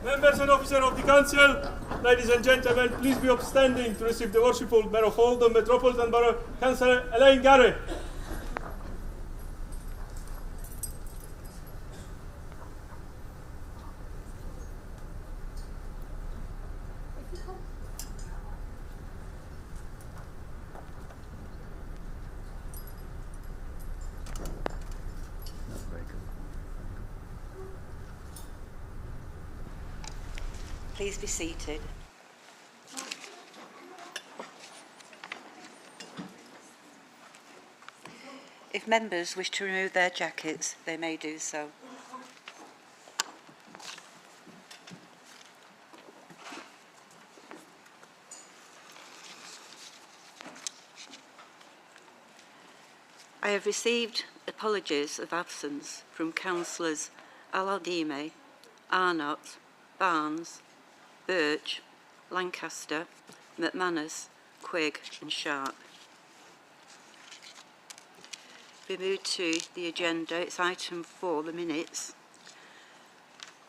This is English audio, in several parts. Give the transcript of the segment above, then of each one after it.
Members and officers of the Council, ladies and gentlemen, please be upstanding to receive the Worshipful Mayor of Oldham Metropolitan Borough, Councillor Elaine Garry. Please be seated. If members wish to remove their jackets, they may do so. I have received apologies of absence from Councillors Al-Aldimi, Arnott, Barnes, Birch, Lancaster, McManus, Quigg and Sharp. We move to the agenda. It's item 4, the minutes.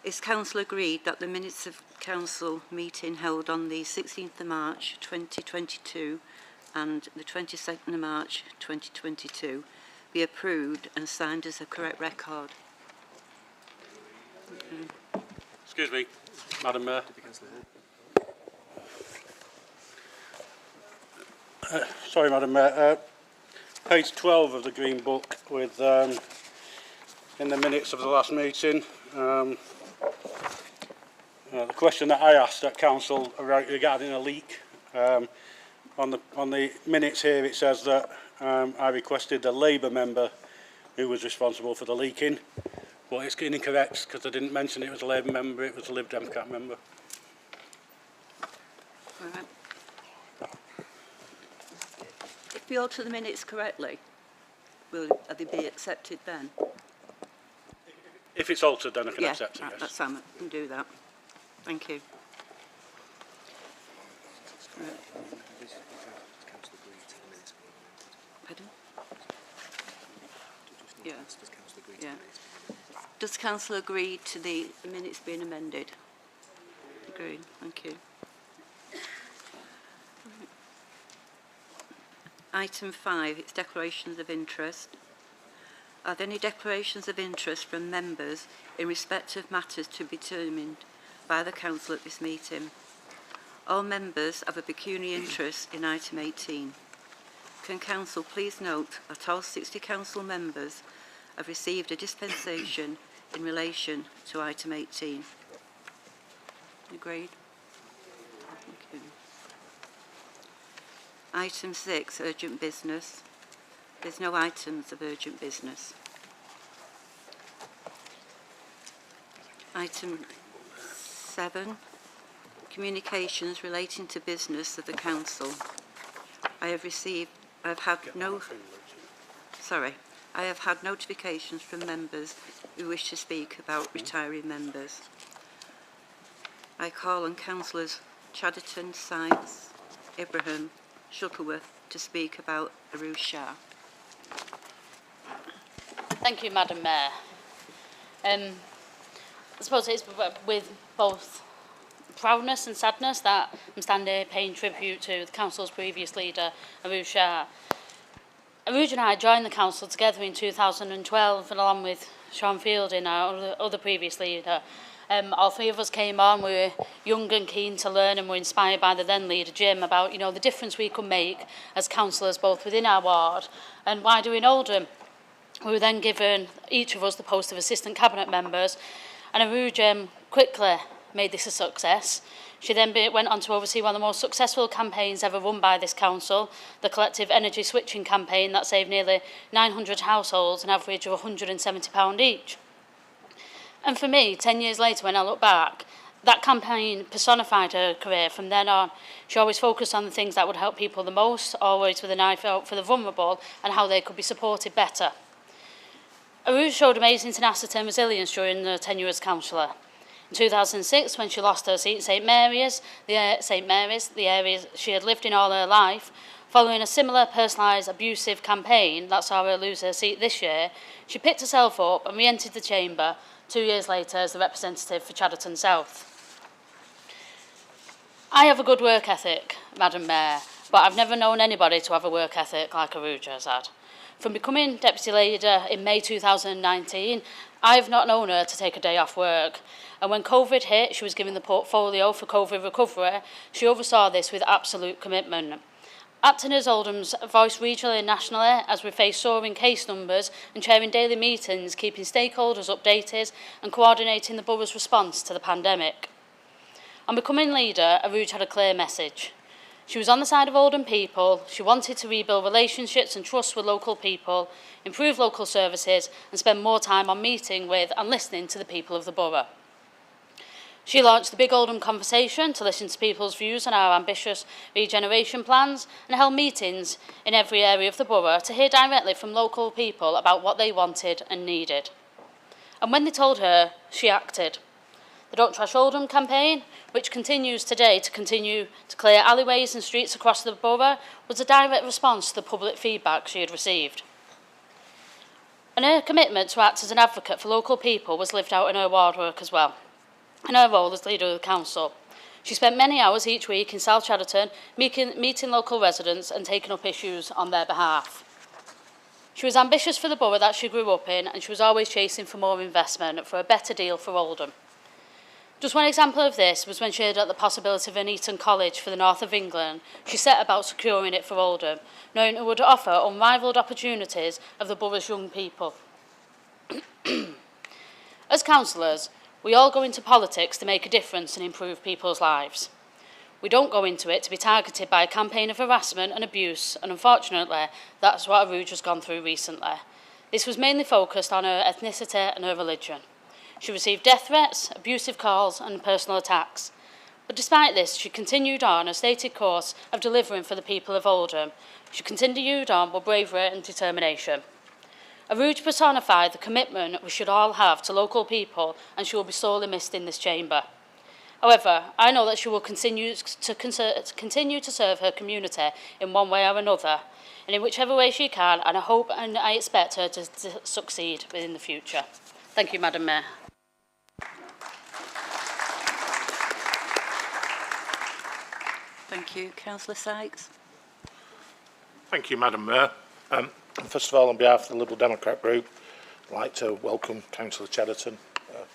Is Council agreed that the minutes of Council meeting held on the 16th of March 2022 and the 22nd of March 2022 be approved and signed as a correct record? Okay. Excuse me, Madam Mayor. Sorry, Madam Mayor. Page 12 of the Green Book, with in the minutes of the last meeting, the question that I asked at Council regarding a leak. On the minutes here, it says that I requested the Labour member who was responsible for the leaking. Well, it's incorrect because I didn't mention it was a Labour member, it was a Lib Democrat member. All right. If we alter the minutes correctly, will they be accepted then? If it's altered, then I can accept it, yes. yes. That's fine, I can do that. Thank you. Right. Pardon? Yeah. Yeah. Does Council agree to the minutes being amended? Agreed. Thank you. Item 5, it's declarations of interest. Are there any declarations of interest from members in respect of matters to be determined by the Council at this meeting? All members have a pecuniary interest in item 18. Can Council please note that all 60 Council members have received a dispensation in relation to item 18? Agreed? Thank you. Item 6, urgent business. There's no items of urgent business. Item 7, communications relating to business of the Council. I have had notifications from members who wish to speak about retiring members. I call on Councillors Chadderton, Sykes, Ibrahim, Shuttleworth to speak about Aroosh Shah. Thank you, Madam Mayor. I suppose it's with both proudness and sadness that I'm standing here paying tribute to the Council's previous leader, Aroosh Shah. Aroosh and I joined the Council together in 2012, and along with Sean Fielding, our other previous leader. All three of us came on. We were young and keen to learn, and were inspired by the then leader, Jim, about the difference we could make as councillors both within our ward and wider in Oldham. We were then given, each of us, the post of assistant cabinet members, and Aroosh quickly made this a success. She then went on to oversee one of the most successful campaigns ever run by this council, the collective energy switching campaign that saved nearly 900 households an average of £170 each. And for me, 10 years later, when I look back, that campaign personified her career from then on. She always focused on the things that would help people the most, always with an eye out for the vulnerable and how they could be supported better. Aroosh showed amazing tenacity and resilience during her tenure as councillor. In 2006, when she lost her seat at St Mary's, the area she had lived in all her life, following a similar personalised abusive campaign that saw her lose her seat this year, she picked herself up and re-entered the chamber, 2 years later as the representative for Chadderton South. I have a good work ethic, Madam Mayor, but I've never known anybody to have a work ethic like Aruja has had. From becoming Deputy Leader in May 2019, I've not known her to take a day off work. And when COVID hit, she was given the portfolio for COVID recovery. She oversaw this with absolute commitment. Acting as Oldham's voice regionally and nationally as we face soaring case numbers and chairing daily meetings, keeping stakeholders updated and coordinating the borough's response to the pandemic. On becoming leader, Aruj had a clear message. She was on the side of Oldham people, she wanted to rebuild relationships and trust with local people, improve local services and spend more time on meeting with and listening to the people of the borough. She launched the Big Oldham Conversation to listen to people's views on our ambitious regeneration plans and held meetings in every area of the borough to hear directly from local people about what they wanted and needed. And when they told her, she acted. The Don't Trash Oldham campaign, which continues today to clear alleyways and streets across the borough, was a direct response to the public feedback she had received. And her commitment to act as an advocate for local people was lived out in her ward work as well. In her role as leader of the council, she spent many hours each week in South Chadderton meeting local residents and taking up issues on their behalf. She was ambitious for the borough that she grew up in, and she was always chasing for more investment, for a better deal for Oldham. Just one example of this was when she heard at the possibility of an Eton College for the north of England. She set about securing it for Oldham, knowing it would offer unrivalled opportunities of the borough's young people. As councillors, we all go into politics to make a difference and improve people's lives. We don't go into it to be targeted by a campaign of harassment and abuse, and unfortunately, that's what Aruj has gone through recently. This was mainly focused on her ethnicity and her religion. She received death threats, abusive calls and personal attacks. But despite this, she continued on her stated course of delivering for the people of Oldham. She continued on with bravery and determination. Aruj personified the commitment we should all have to local people, and she will be sorely missed in this chamber. However, I know that she will continue to serve her community in one way or another, and in whichever way she can, and I hope and I expect her to succeed within the future. Thank you, Madam Mayor. Thank you. Councillor Sykes. Thank you, Madam Mayor. First of all, on behalf of the Liberal Democrat Group, I'd like to welcome Councillor Chadderton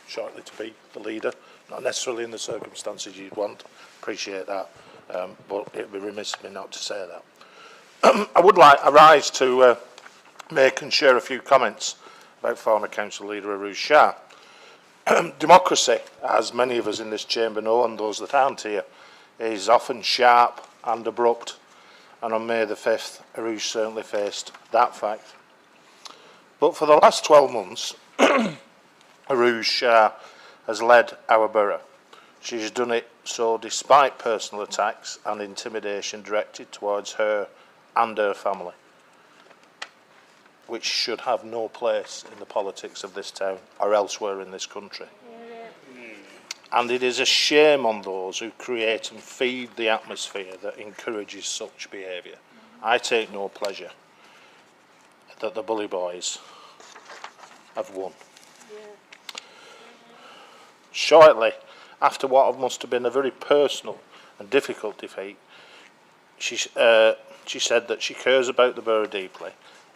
shortly to be the leader. Not necessarily in the circumstances you'd want, appreciate that, but it would be remiss of me not to say that. I would like arise to make and share a few comments about former Council Leader Aruj Shah. Democracy, as many of us in this chamber know and those that aren't here, is often sharp and abrupt, and on May the 5th, Aruj certainly faced that fact. But for the last 12 months, Aruj Shah has led our borough. She has done it so despite personal attacks and intimidation directed towards her and her family, which should have no place in the politics of this town or elsewhere in this country. And it is a shame on those who create and feed the atmosphere that encourages such behaviour. I take no pleasure that the bully boys have won. Shortly after what must have been a very personal and difficult defeat, she said that she cares about the borough deeply,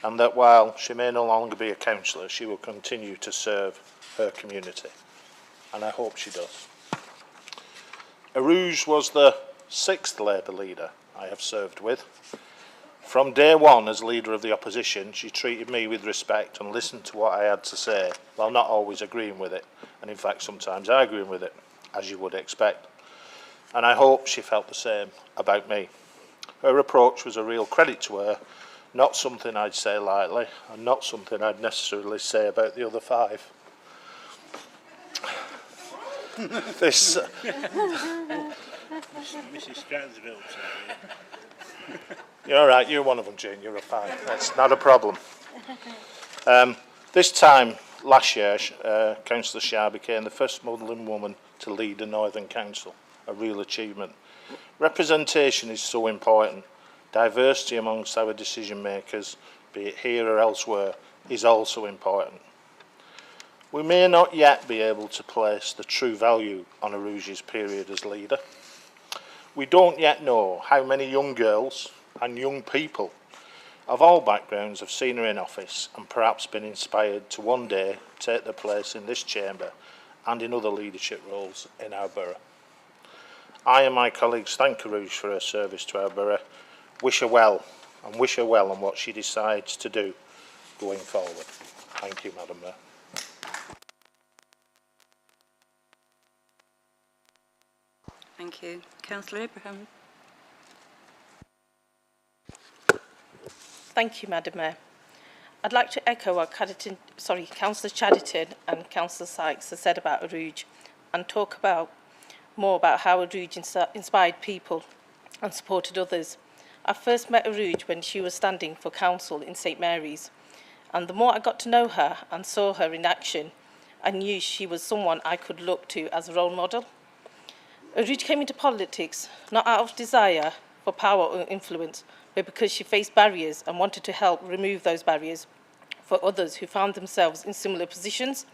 and that while she may no longer be a councillor, she will continue to serve her community. And I hope she does. Aruj was the 6th Labour leader I have served with. From day one as leader of the opposition, she treated me with respect and listened to what I had to say, while not always agreeing with it, and in fact sometimes arguing with it, as you would expect. And I hope she felt the same about me. Her approach was a real credit to her, not something I'd say lightly, and not something I'd necessarily say about the other 5. This Mrs. Stransville. You're all right, you're one of them, Jane, you're a 5. That's not a problem. This time last year, Councillor Shah became the first Muslim woman to lead a Northern Council, a real achievement. Representation is so important. Diversity amongst our decision makers, be it here or elsewhere, is also important. We may not yet be able to place the true value on Arouge's period as leader. We don't yet know how many young girls and young people of all backgrounds have seen her in office and perhaps been inspired to one day take their place in this chamber and in other leadership roles in our borough. I and my colleagues thank Arouge for her service to our borough, wish her well and wish her well on what she decides to do going forward. Thank you, Madam Mayor. Thank you. Councillor Abraham. Thank you, Madam Mayor. I'd like to echo what Councillor Chadderton and Councillor Sykes have said about Arouge and talk more about how Arouge inspired people and supported others. I first met Arouge when she was standing for council in St Mary's, and the more I got to know her and saw her in action, I knew she was someone I could look to as a role model. Arouge came into politics not out of desire for power or influence, but because she faced barriers and wanted to help remove those barriers for others who found themselves in similar positions.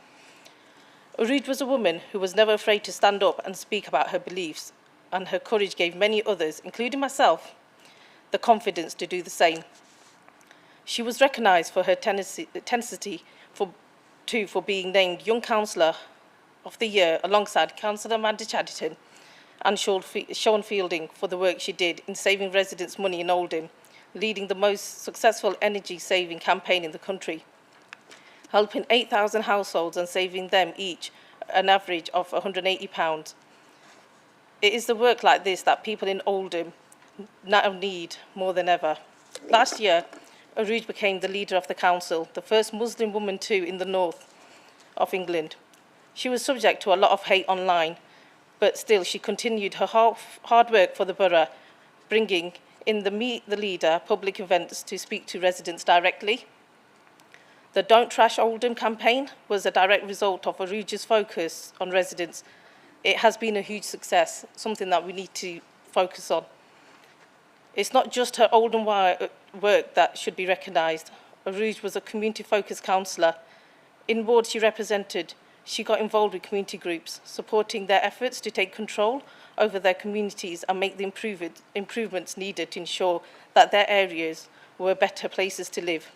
Arouge was a woman who was never afraid to stand up and speak about her beliefs, and her courage gave many others, including myself, the confidence to do the same. She was recognised for her tenacity for being named Young Councillor of the Year alongside Councillor Amanda Chadderton and Sean Fielding for the work she did in saving residents money in Oldham, leading the most successful energy-saving campaign in the country, helping 8,000 households and saving them each an average of £180. It is the work like this that people in Oldham now need more than ever. Last year, Arouge became the leader of the council, the first Muslim woman too in the north of England. She was subject to a lot of hate online, but still she continued her hard work for the borough, bringing in the Meet the Leader public events to speak to residents directly. The Don't Trash Oldham campaign was a direct result of Arouge's focus on residents. It has been a huge success, something that we need to focus on. It's not just her Oldham work that should be recognised. Arouge was a community-focused councillor. In wards she represented, she got involved with community groups, supporting their efforts to take control over their communities and make the improvements needed to ensure that their areas were better places to live.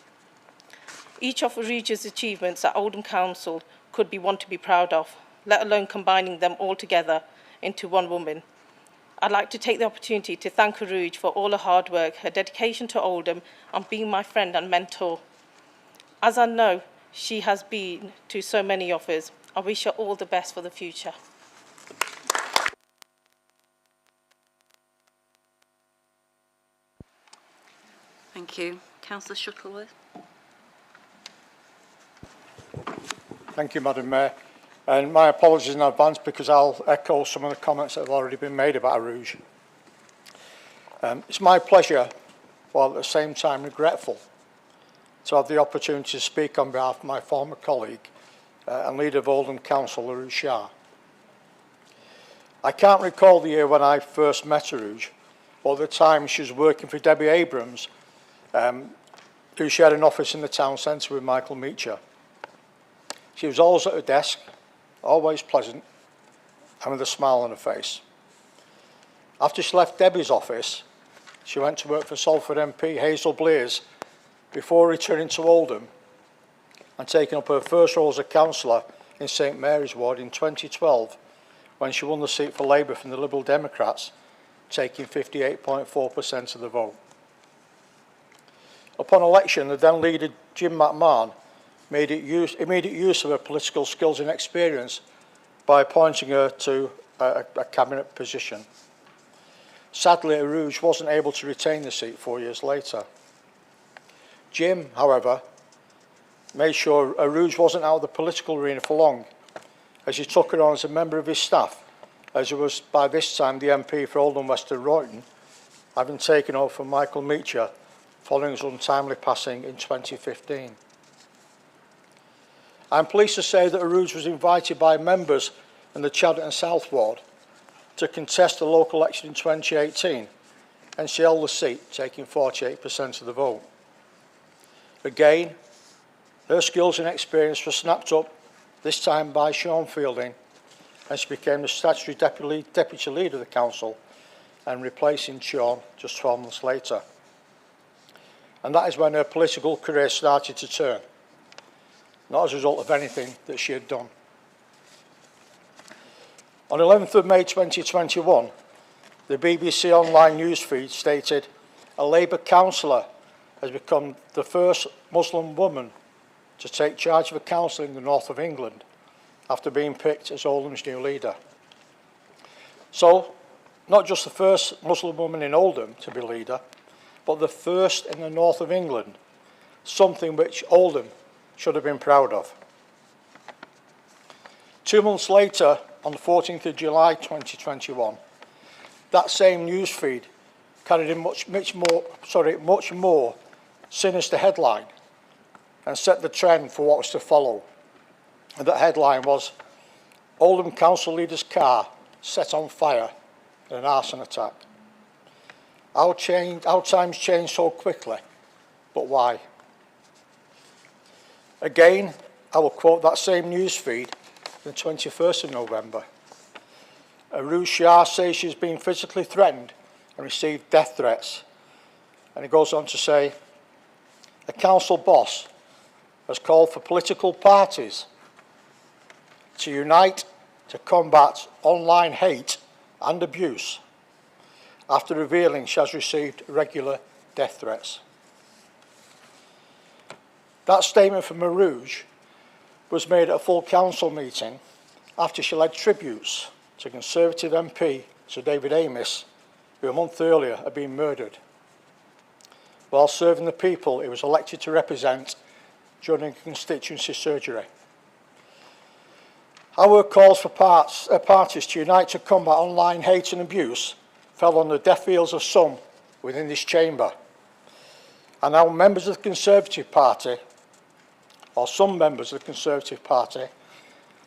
Each of Arouge's achievements at Oldham Council could be one to be proud of, let alone combining them all together into one woman. I'd like to take the opportunity to thank Arouge for all her hard work, her dedication to Oldham, and being my friend and mentor. As I know she has been to so many of us, I wish her all the best for the future. Thank you. Councillor Shuttleworth. Thank you, Madam Mayor. And my apologies in advance because I'll echo some of the comments that have already been made about Arouge. It's my pleasure, while at the same time regretful, to have the opportunity to speak on behalf of my former colleague and leader of Oldham Council, Arouge Shah. I can't recall the year when I first met Arouge, or the time she was working for Debbie Abrams, who shared an office in the town centre with Michael Meacher. She was always at her desk, always pleasant, and with a smile on her face. After she left Debbie's office, she went to work for Salford MP Hazel Blears before returning to Oldham and taking up her first role as a councillor in St Mary's ward in 2012, when she won the seat for Labour from the Liberal Democrats, taking 58.4% of the vote. Upon election, the then leader Jim McMahon made immediate use of her political skills and experience by appointing her to a cabinet position. Sadly, Arouge wasn't able to retain the seat 4 years later. Jim, however, made sure Arouge wasn't out of the political arena for long, as he took her on as a member of his staff, as he was by this time the MP for Oldham West and Royton, having taken over from Michael Meacher following his untimely passing in 2015. I'm pleased to say that Arouge was invited by members in the Chadderton South Ward to contest the local election in 2018, and she held the seat, taking 48% of the vote. Again, her skills and experience were snapped up this time by Sean Fielding, and she became the statutory deputy leader of the council and replacing Sean just 12 months later. And that is when her political career started to turn, not as a result of anything that she had done. On 11th of May 2021, the BBC online news feed stated, a Labour councillor has become the first Muslim woman to take charge of a council in the north of England after being picked as Oldham's new leader. So, not just the first Muslim woman in Oldham to be leader, but the first in the north of England, something which Oldham should have been proud of. 2 months later, on the 14th of July 2021, that same news feed carried a much more sinister headline and set the trend for what was to follow. And that headline was, Oldham Council leader's car set on fire in an arson attack. Our times change so quickly, but why? Again, I will quote that same news feed the 21st of November. Aruj Shah says she's been physically threatened and received death threats. And it goes on to say, a council boss has called for political parties to unite to combat online hate and abuse after revealing she has received regular death threats. That statement from Aruj was made at a full council meeting after she led tributes to Conservative MP Sir David Amis, who a month earlier had been murdered while serving the people he was elected to represent during a constituency surgery. Our calls for parties to unite to combat online hate and abuse fell on the deaf ears of some within this chamber. And now members of the Conservative Party, or some members of the Conservative Party,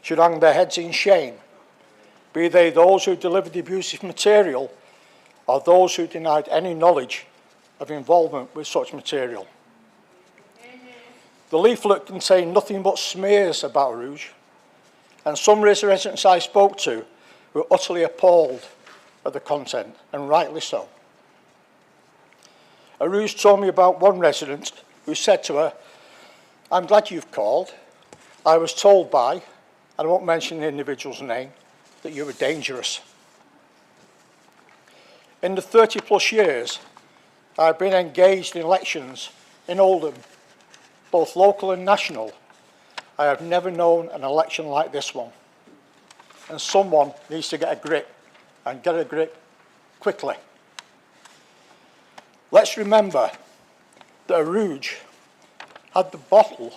should hang their heads in shame, be they those who delivered the abusive material or those who denied any knowledge of involvement with such material. The leaflet contained nothing but smears about Aruj, and some residents I spoke to were utterly appalled at the content, and rightly so. Aruj told me about one resident who said to her, I'm glad you've called. I was told by, and I won't mention the individual's name, that you were dangerous. In the 30 plus years I've been engaged in elections in Oldham, both local and national, I have never known an election like this one. And someone needs to get a grip, and get a grip quickly. Let's remember that Aruj had the bottle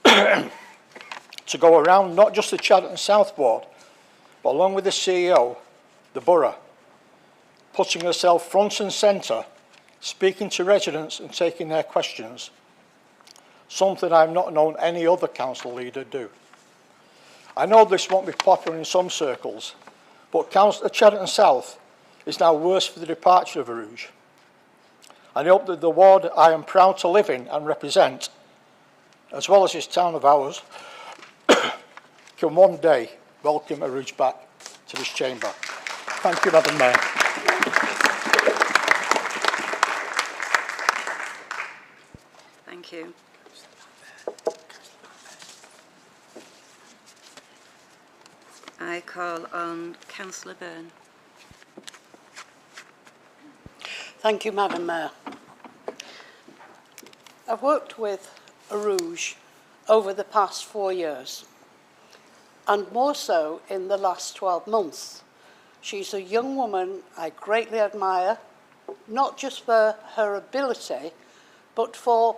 to go around not just the Chadderton South Ward, but along with the CEO, the borough, putting herself front and centre, speaking to residents and taking their questions, something I've not known any other council leader do. I know this won't be popular in some circles, but Chadderton South is now worse for the departure of Aruj. I hope that the ward I am proud to live in and represent, as well as this town of ours, can one day welcome Aruj back to this chamber. Thank you, Madam Mayor. Thank you. I call on Councillor Byrne. Thank you, Madam Mayor. I've worked with Aruj over the past 4 years, and more so in the last 12 months. She's a young woman I greatly admire, not just for her ability, but for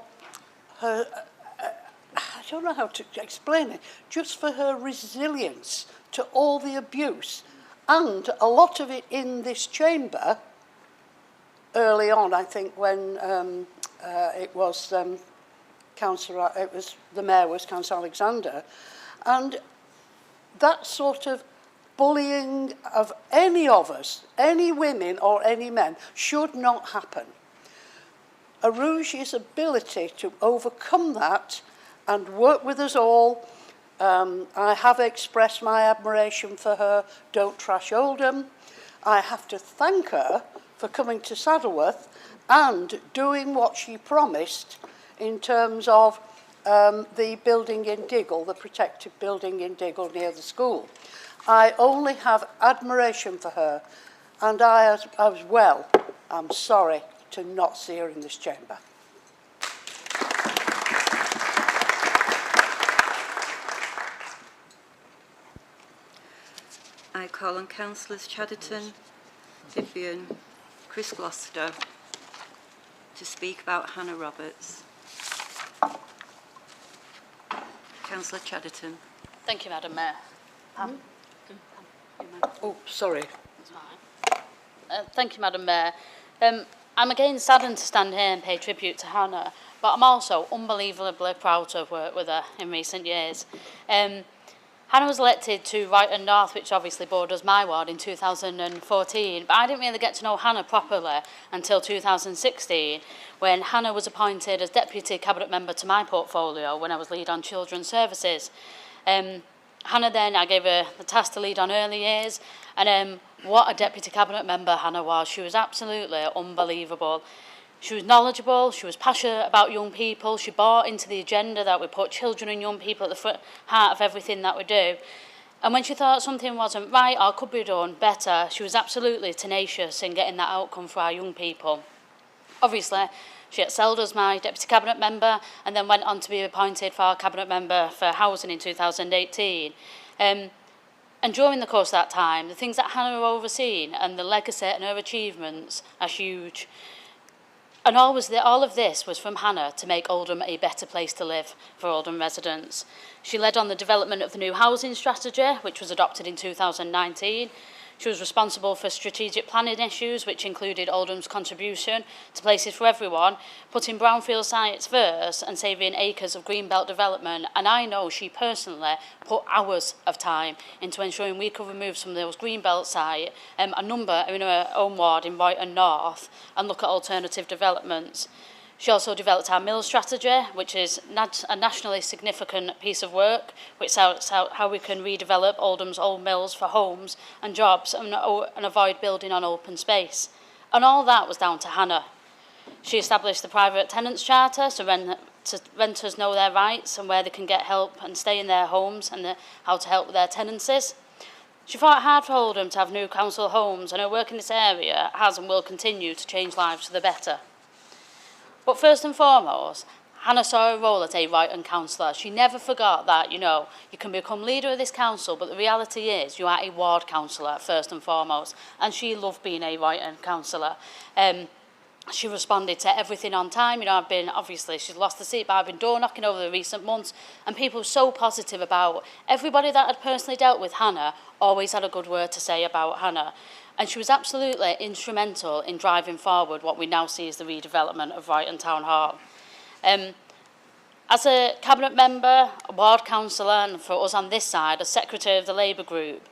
her, I don't know how to explain it, just for her resilience to all the abuse, and a lot of it in this chamber early on, I think, when it was the mayor was Councillor Alexander, and that sort of bullying of any of us, any women or any men, should not happen. Aruj's ability to overcome that and work with us all I have expressed my admiration for her Don't Trash Oldham. I have to thank her for coming to Saddleworth and doing what she promised in terms of the building in Diggle, the protected building in Diggle near the school. I only have admiration for her, and I as well am sorry to not see her in this chamber. I call on Councillors Chadderton, Vivian, Chris Gloucester to speak about Hannah Roberts. Councillor Chadderton. Thank you, Madam Mayor. Oh, sorry. That's fine. Thank you, Madam Mayor. I'm again saddened to stand here and pay tribute to Hannah, but I'm also unbelievably proud to have worked with her in recent years. Hannah was elected to Brighton North, which obviously borders my ward, in 2014, but I didn't really get to know Hannah properly until 2016, when Hannah was appointed as Deputy Cabinet Member to my portfolio when I was lead on Children's Services. Hannah then, I gave her the task to lead on early years, and what a Deputy Cabinet Member Hannah was. She was absolutely unbelievable. She was knowledgeable, she was passionate about young people, she bought into the agenda that we put children and young people at the heart of everything that we do. And when she thought something wasn't right or could be done better, she was absolutely tenacious in getting that outcome for our young people. Obviously, she excelled as my Deputy Cabinet Member and then went on to be appointed for Cabinet Member for Housing in 2018. And during the course of that time, the things that Hannah overseen and the legacy and her achievements are huge. And all of this was from Hannah to make Oldham a better place to live for Oldham residents. She led on the development of the new housing strategy, which was adopted in 2019. She was responsible for strategic planning issues, which included Oldham's contribution to places for everyone, putting brownfield sites first and saving acres of greenbelt development. And I know she personally put hours of time into ensuring we could remove some of those greenbelt sites, a number in her own ward in Brighton North, and look at alternative developments. She also developed our mill strategy, which is a nationally significant piece of work, which sets out how we can redevelop Oldham's old mills for homes and jobs and avoid building on open space. And all that was down to Hannah. She established the private tenants charter so renters know their rights and where they can get help and stay in their homes and how to help with their tenancies. She fought hard for Oldham to have new council homes, and her work in this area has and will continue to change lives for the better. But first and foremost, Hannah saw her role as a Brighton councillor. She never forgot that, you can become leader of this council, but the reality is you are a ward councillor first and foremost. And she loved being a Brighton councillor. She responded to everything on time. Obviously she's lost the seat, but I've been door knocking over the recent months, and people were so positive about everybody that had personally dealt with Hannah always had a good word to say about Hannah. And she was absolutely instrumental in driving forward what we now see as the redevelopment of Brighton Town Hall. As a Cabinet Member, a ward councillor, and for us on this side, a secretary of the Labour group,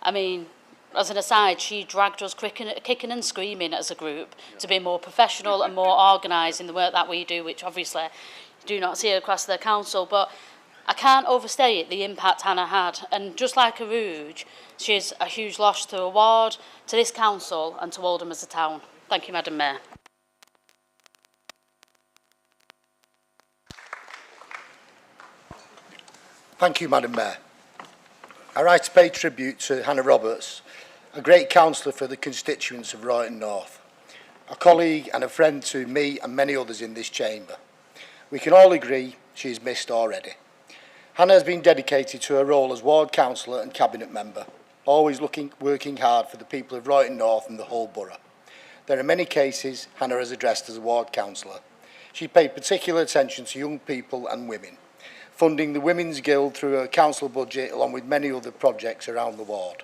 as an aside, she dragged us kicking and screaming as a group to be more professional and more organised in the work that we do, which obviously you do not see across the council. But I can't overstate the impact Hannah had, and just like Arouge, she's a huge loss to a ward, to this council and to Oldham as a town. Thank you, Madam Mayor. Thank you, Madam Mayor. I rise to pay tribute to Hannah Roberts, a great councillor for the constituents of Brighton North, a colleague and a friend to me and many others in this chamber. We can all agree she is missed already. Hannah has been dedicated to her role as ward councillor and cabinet member, always working hard for the people of Brighton North and the whole borough. There are many cases Hannah has addressed as a ward councillor. She paid particular attention to young people and women, funding the Women's Guild through her council budget along with many other projects around the ward.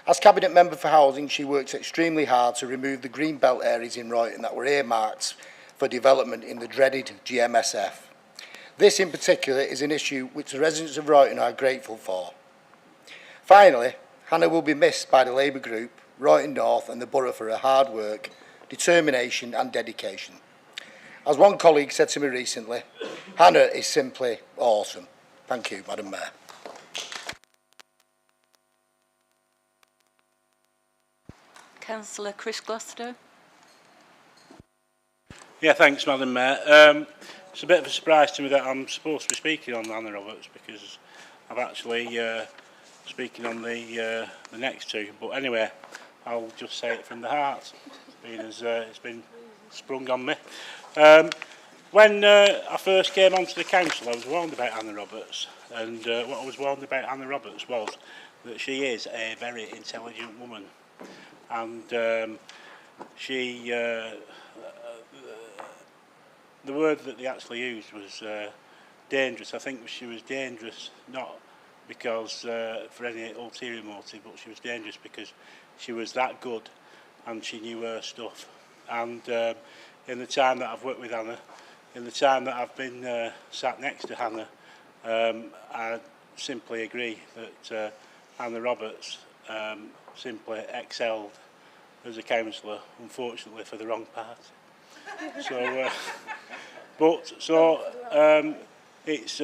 As cabinet member for housing, she worked extremely hard to remove the green belt areas in Brighton that were earmarked for development in the dreaded GMSF. This in particular is an issue which the residents of Brighton are grateful for. Finally, Hannah will be missed by the Labour group, Brighton North and the borough for her hard work, determination and dedication. As one colleague said to me recently, Hannah is simply awesome. Thank you, Madam Mayor. Councillor Chris Gloucester. Yeah, thanks, Madam Mayor. It's a bit of a surprise to me that I'm supposed to be speaking on Hannah Roberts, because I've actually speaking on the next two. But anyway, I'll just say it from the heart, being as it's been sprung on me. When I first came onto the council, I was warned about Hannah Roberts, and what I was warned about Hannah Roberts was that she is a very intelligent woman, and she the word that they actually used was dangerous. I think she was dangerous not because for any ulterior motive, but she was dangerous because she was that good and she knew her stuff. And in the time that I've worked with Hannah, in the time that I've been sat next to Hannah, I simply agree that Hannah Roberts simply excelled as a councillor, unfortunately for the wrong party. It's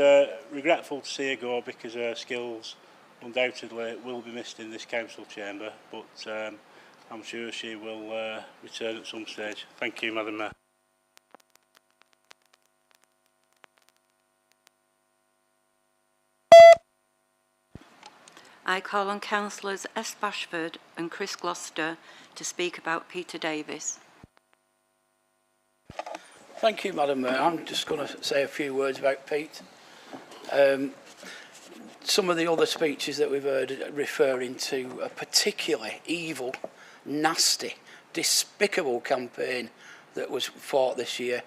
regretful to see her go, because her skills undoubtedly will be missed in this council chamber, but I'm sure she will return at some stage. Thank you, Madam Mayor. I call on Councillors S. Bashford and Chris Gloucester to speak about Peter Davis. Thank you, Madam Mayor. I'm just going to say a few words about Pete. Some of the other speeches that we've heard referring to a particularly evil, nasty, despicable campaign that was fought this year.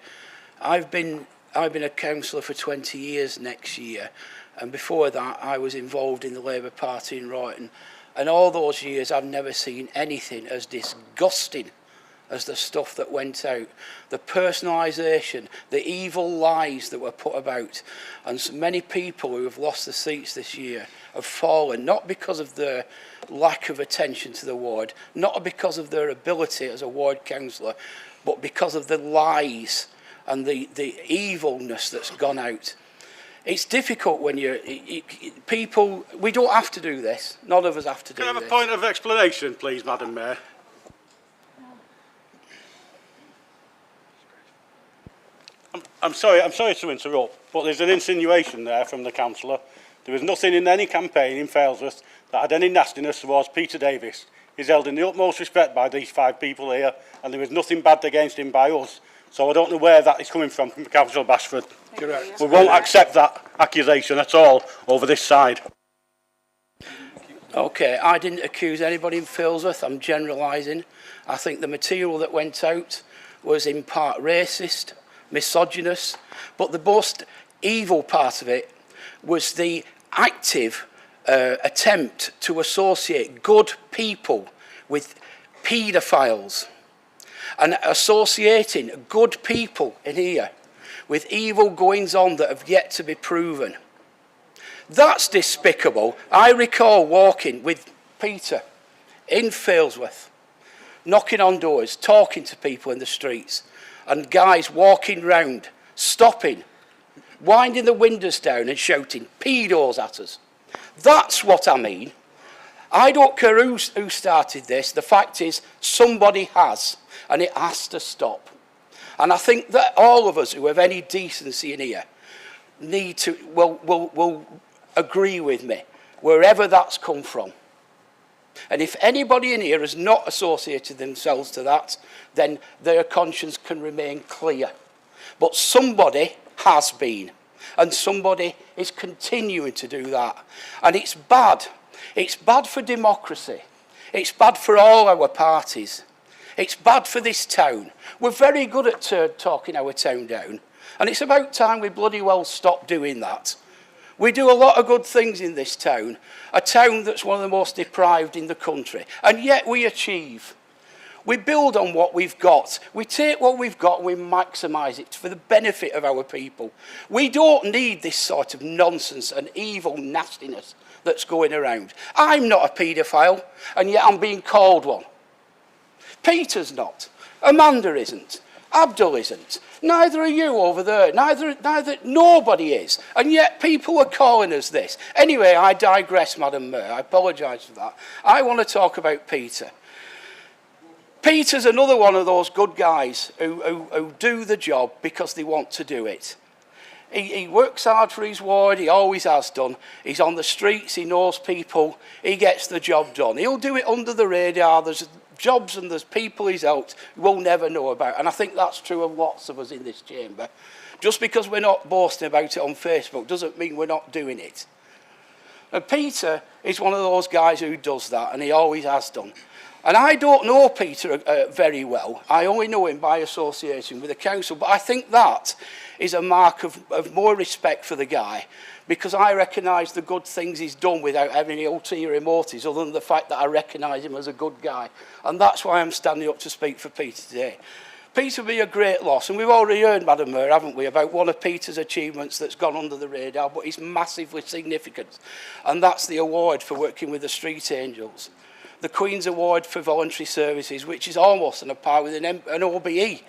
I've been a councillor for 20 years next year, and before that I was involved in the Labour Party in Royton, and all those years I've never seen anything as disgusting as the stuff that went out, the personalisation, the evil lies that were put about. And so many people who have lost their seats this year have fallen, not because of their lack of attention to the ward, not because of their ability as a ward councillor, but because of the lies and the evilness that's gone out. It's difficult when people, we don't have to do this, none of us have to do this. Can I have a point of explanation, please, Madam Mayor? I'm sorry to interrupt, but there's an insinuation there from the councillor. There was nothing in any campaign in Failsworth that had any nastiness towards Peter Davis. He's held in the utmost respect by these 5 people here, and there was nothing bad against him by us. So I don't know where that is coming from Councillor Bashford. Correct. We won't accept that accusation at all over this side. Okay, I didn't accuse anybody in Failsworth. I'm generalising. I think the material that went out was in part racist, misogynist, but the most evil part of it was the active attempt to associate good people with paedophiles, and associating good people in here with evil goings on that have yet to be proven. That's despicable. I recall walking with Peter in Failsworth, knocking on doors, talking to people in the streets, and guys walking round, stopping, winding the windows down and shouting pedos at us. That's what I mean. I don't care who started this. The fact is, somebody has, and it has to stop. And I think that all of us who have any decency in here need to, will agree with me, wherever that's come from. And if anybody in here has not associated themselves to that, then their conscience can remain clear. But somebody has been, and somebody is continuing to do that. And it's bad. It's bad for democracy. It's bad for all our parties. It's bad for this town. We're very good at talking our town down, and it's about time we bloody well stop doing that. We do a lot of good things in this town, a town that's one of the most deprived in the country, and yet we achieve. We build on what we've got. We take what we've got and we maximise it for the benefit of our people. We don't need this sort of nonsense and evil nastiness that's going around. I'm not a paedophile, and yet I'm being called one. Peter's not. Amanda isn't. Abdul isn't. Neither are you over there. Nobody is. And yet people are calling us this. Anyway, I digress, Madam Mayor. I apologise for that. I want to talk about Peter. Peter's another one of those good guys who do the job because they want to do it. He works hard for his ward, he always has done. He's on the streets, he knows people, he gets the job done. He'll do it under the radar. There's jobs and there's people he's helped we'll never know about. And I think that's true of lots of us in this chamber. Just because we're not boasting about it on Facebook doesn't mean we're not doing it. And Peter is one of those guys who does that, and he always has done. And I don't know Peter very well. I only know him by association with the council. But I think that is a mark of more respect for the guy, because I recognise the good things he's done without having any ulterior motives, other than the fact that I recognise him as a good guy. And that's why I'm standing up to speak for Peter today. Peter will be a great loss, and we've already heard, Madam Mayor, haven't we, about one of Peter's achievements that's gone under the radar, but it's massively significant, and that's the award for working with the Street Angels. The Queen's Award for Voluntary Services, which is almost on a par with an OBE.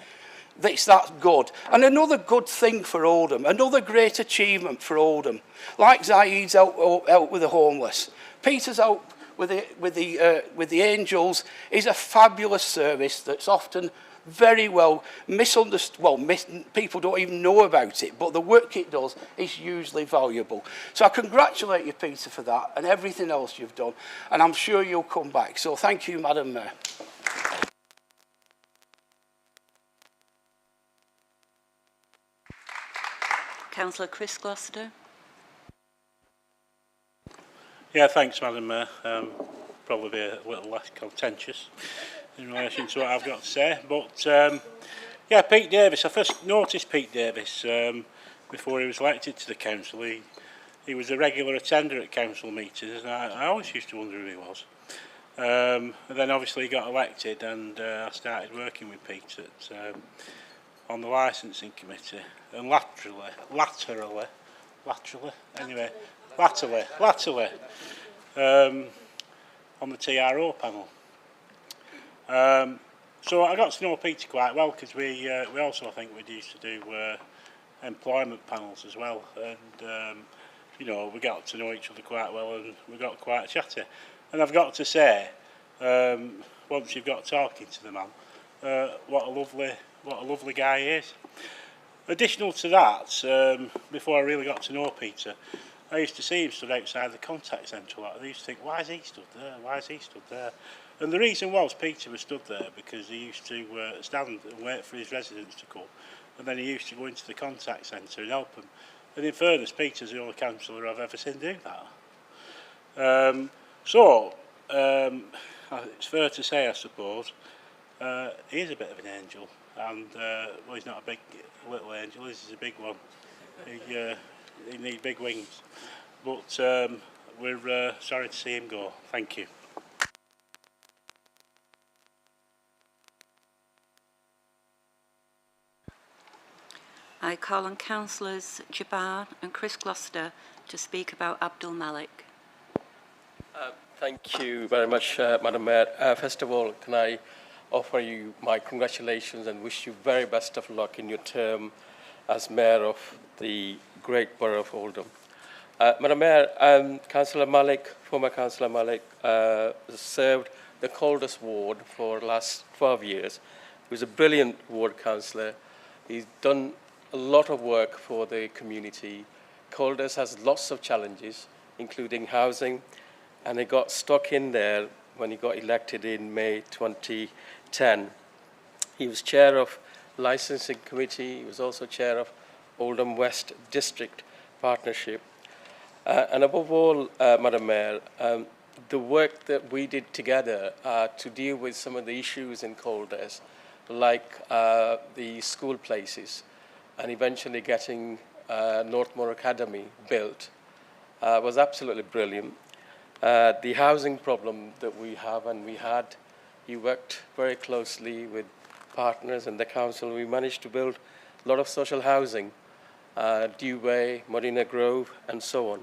That's good. And another good thing for Oldham, another great achievement for Oldham. Like Zaid's out with the homeless. Peter's out with the Angels is a fabulous service that's often very well misunderstood. Well, people don't even know about it, but the work it does is hugely valuable. So I congratulate you, Peter, for that and everything else you've done, and I'm sure you'll come back. So thank you, Madam Mayor. Councillor Chris Gloucester. Yeah, thanks, Madam Mayor. Probably be a little less contentious in relation to what I've got to say. But, yeah, Pete Davis, I first noticed Pete Davis before he was elected to the council. He was a regular attender at council meetings, and I always used to wonder who he was. And then obviously he got elected, and I started working with Pete on the licensing committee, and latterly, on the TRO panel. So I got to know Peter quite well, because we also, I think, we used to do employment panels as well, and you know, we got to know each other quite well, and we got quite chatty. And I've got to say, once you've got talking to the man, what a lovely guy he is. Additional to that, before I really got to know Peter, I used to see him stood outside the contact centre a lot. I used to think, why is he stood there? Why is he stood there? And the reason was Peter was stood there because he used to stand and wait for his residents to come, and then he used to go into the contact centre and help them. And in fairness, Peter's the only councillor I've ever seen do that. It's fair to say, I suppose, he is a bit of an angel, and well, he's not a big little angel, he's a big one. He needs big wings, but we're sorry to see him go. Thank you. I call on Councillors Jabbar and Chris Gloucester to speak about Abdul Malik. Thank you very much, Madam Mayor. First of all, can I offer you my congratulations and wish you very best of luck in your term as Mayor of the great borough of Oldham. Madam Mayor, Councillor Malik, former Councillor Malik, served the Coldest ward for the last 12 years. He was a brilliant ward councillor. He's done a lot of work for the community. Coldest has lots of challenges, including housing, and he got stuck in there when he got elected in May 2010. He was chair of licensing committee. He was also chair of Oldham West District Partnership. And above all, Madam Mayor, the work that we did together to deal with some of the issues in Coldest, like the school places, and eventually getting Northmore Academy built, was absolutely brilliant. The housing problem that we have and we had, he worked very closely with partners and the council. We managed to build a lot of social housing, Dewey, Marina Grove, and so on.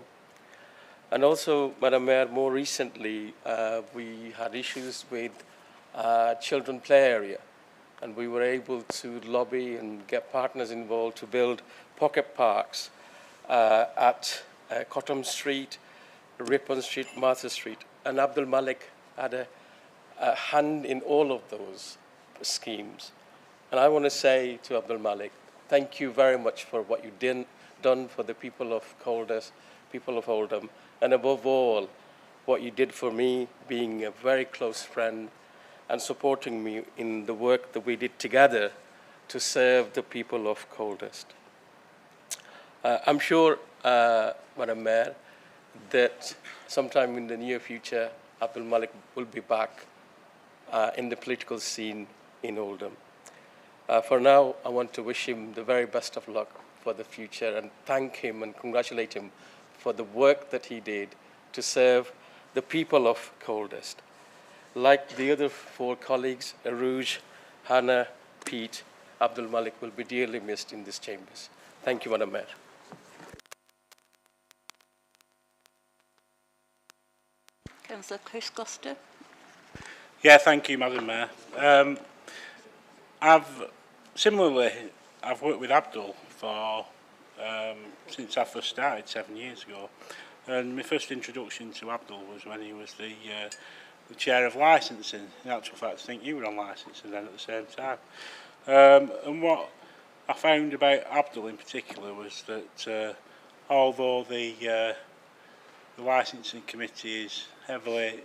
And also, Madam Mayor, more recently, we had issues with children play area. and we were able to lobby and get partners involved to build pocket parks at Cottam Street, Ripon Street, Martha Street, and Abdul Malik had a hand in all of those schemes. And I want to say to Abdul Malik, thank you very much for what you done for the people of Caldas, people of Oldham, and above all, what you did for me, being a very close friend and supporting me in the work that we did together to serve the people of Caldas. I'm sure, Madam Mayor, that sometime in the near future, Abdul Malik will be back in the political scene in Oldham. For now, I want to wish him the very best of luck for the future and thank him and congratulate him for the work that he did to serve the people of Caldas. Like the other 4 colleagues, Aruj, Hannah, Pete, Abdul Malik will be dearly missed in these chambers. Thank you, Madam Mayor. Councillor Chris Gloucester. Yeah, thank you, Madam Mayor. I've worked with Abdul for since I first started 7 years ago, and my first introduction to Abdul was when he was the chair of licensing. In actual fact, I think you were on licensing then at the same time. And what I found about Abdul in particular was that although the licensing committee is heavily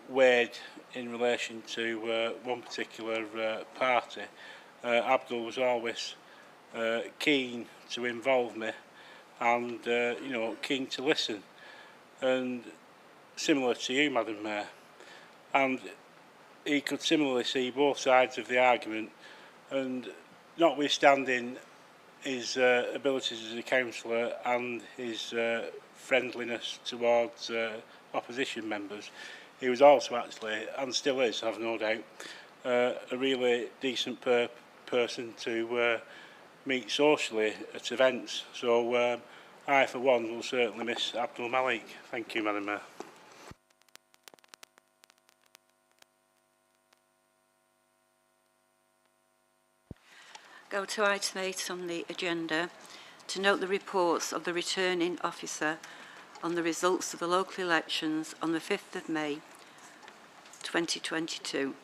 weighed in relation to one particular party, Abdul was always keen to involve me and you know, keen to listen, and similar to you, Madam Mayor, and he could similarly see both sides of the argument, and notwithstanding his abilities as a councillor and his friendliness towards opposition members, he was also actually, and still is, I have no doubt, a really decent person to meet socially at events. So I, for one, will certainly miss Abdul Malik. Thank you, Madam Mayor. Go to item 8 on the agenda, to note the reports of the returning officer on the results of the local elections on the 5th of May 2022.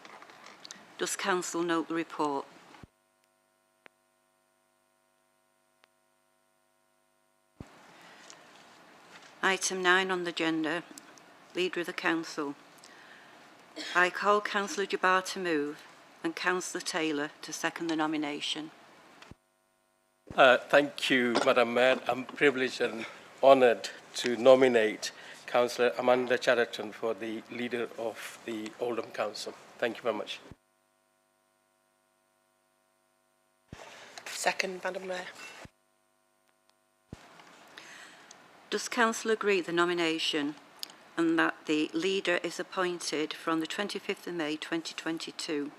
Does Council note the report? Item 9 on the agenda, Leader of the Council. I call Councillor Jabbar to move and Councillor Taylor to second the nomination. Thank you, Madam Mayor. I'm privileged and honoured to nominate Councillor Amanda Chatterton for the leader of the Oldham Council. Thank you very much. Second, Madam Mayor. Does Council agree the nomination and that the leader is appointed from the 25th of May 2022,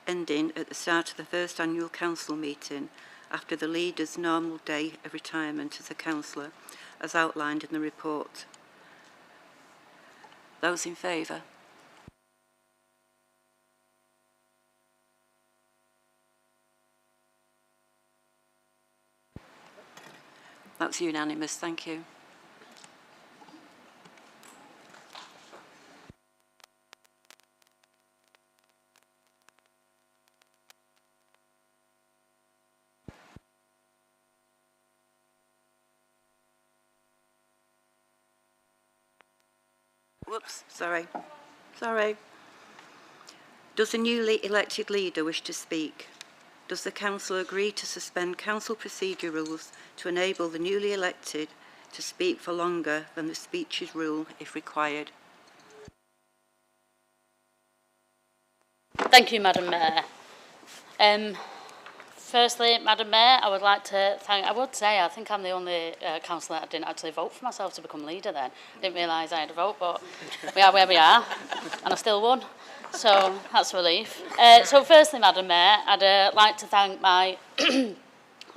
ending at the start of the first annual council meeting after the leader's normal day of retirement as a councillor, as outlined in the report? Those in favour? That's unanimous, thank you. Whoops, sorry. Does the newly elected leader wish to speak? Does the council agree to suspend council procedure rules to enable the newly elected to speak for longer than the speeches rule if required? Thank you, Madam Mayor. Firstly, Madam Mayor, I would like to thank, I think I'm the only councillor that didn't actually vote for myself to become leader then. I didn't realise I had a vote, but we are where we are, and I still won. So that's a relief. So firstly, Madam Mayor, I'd like to thank my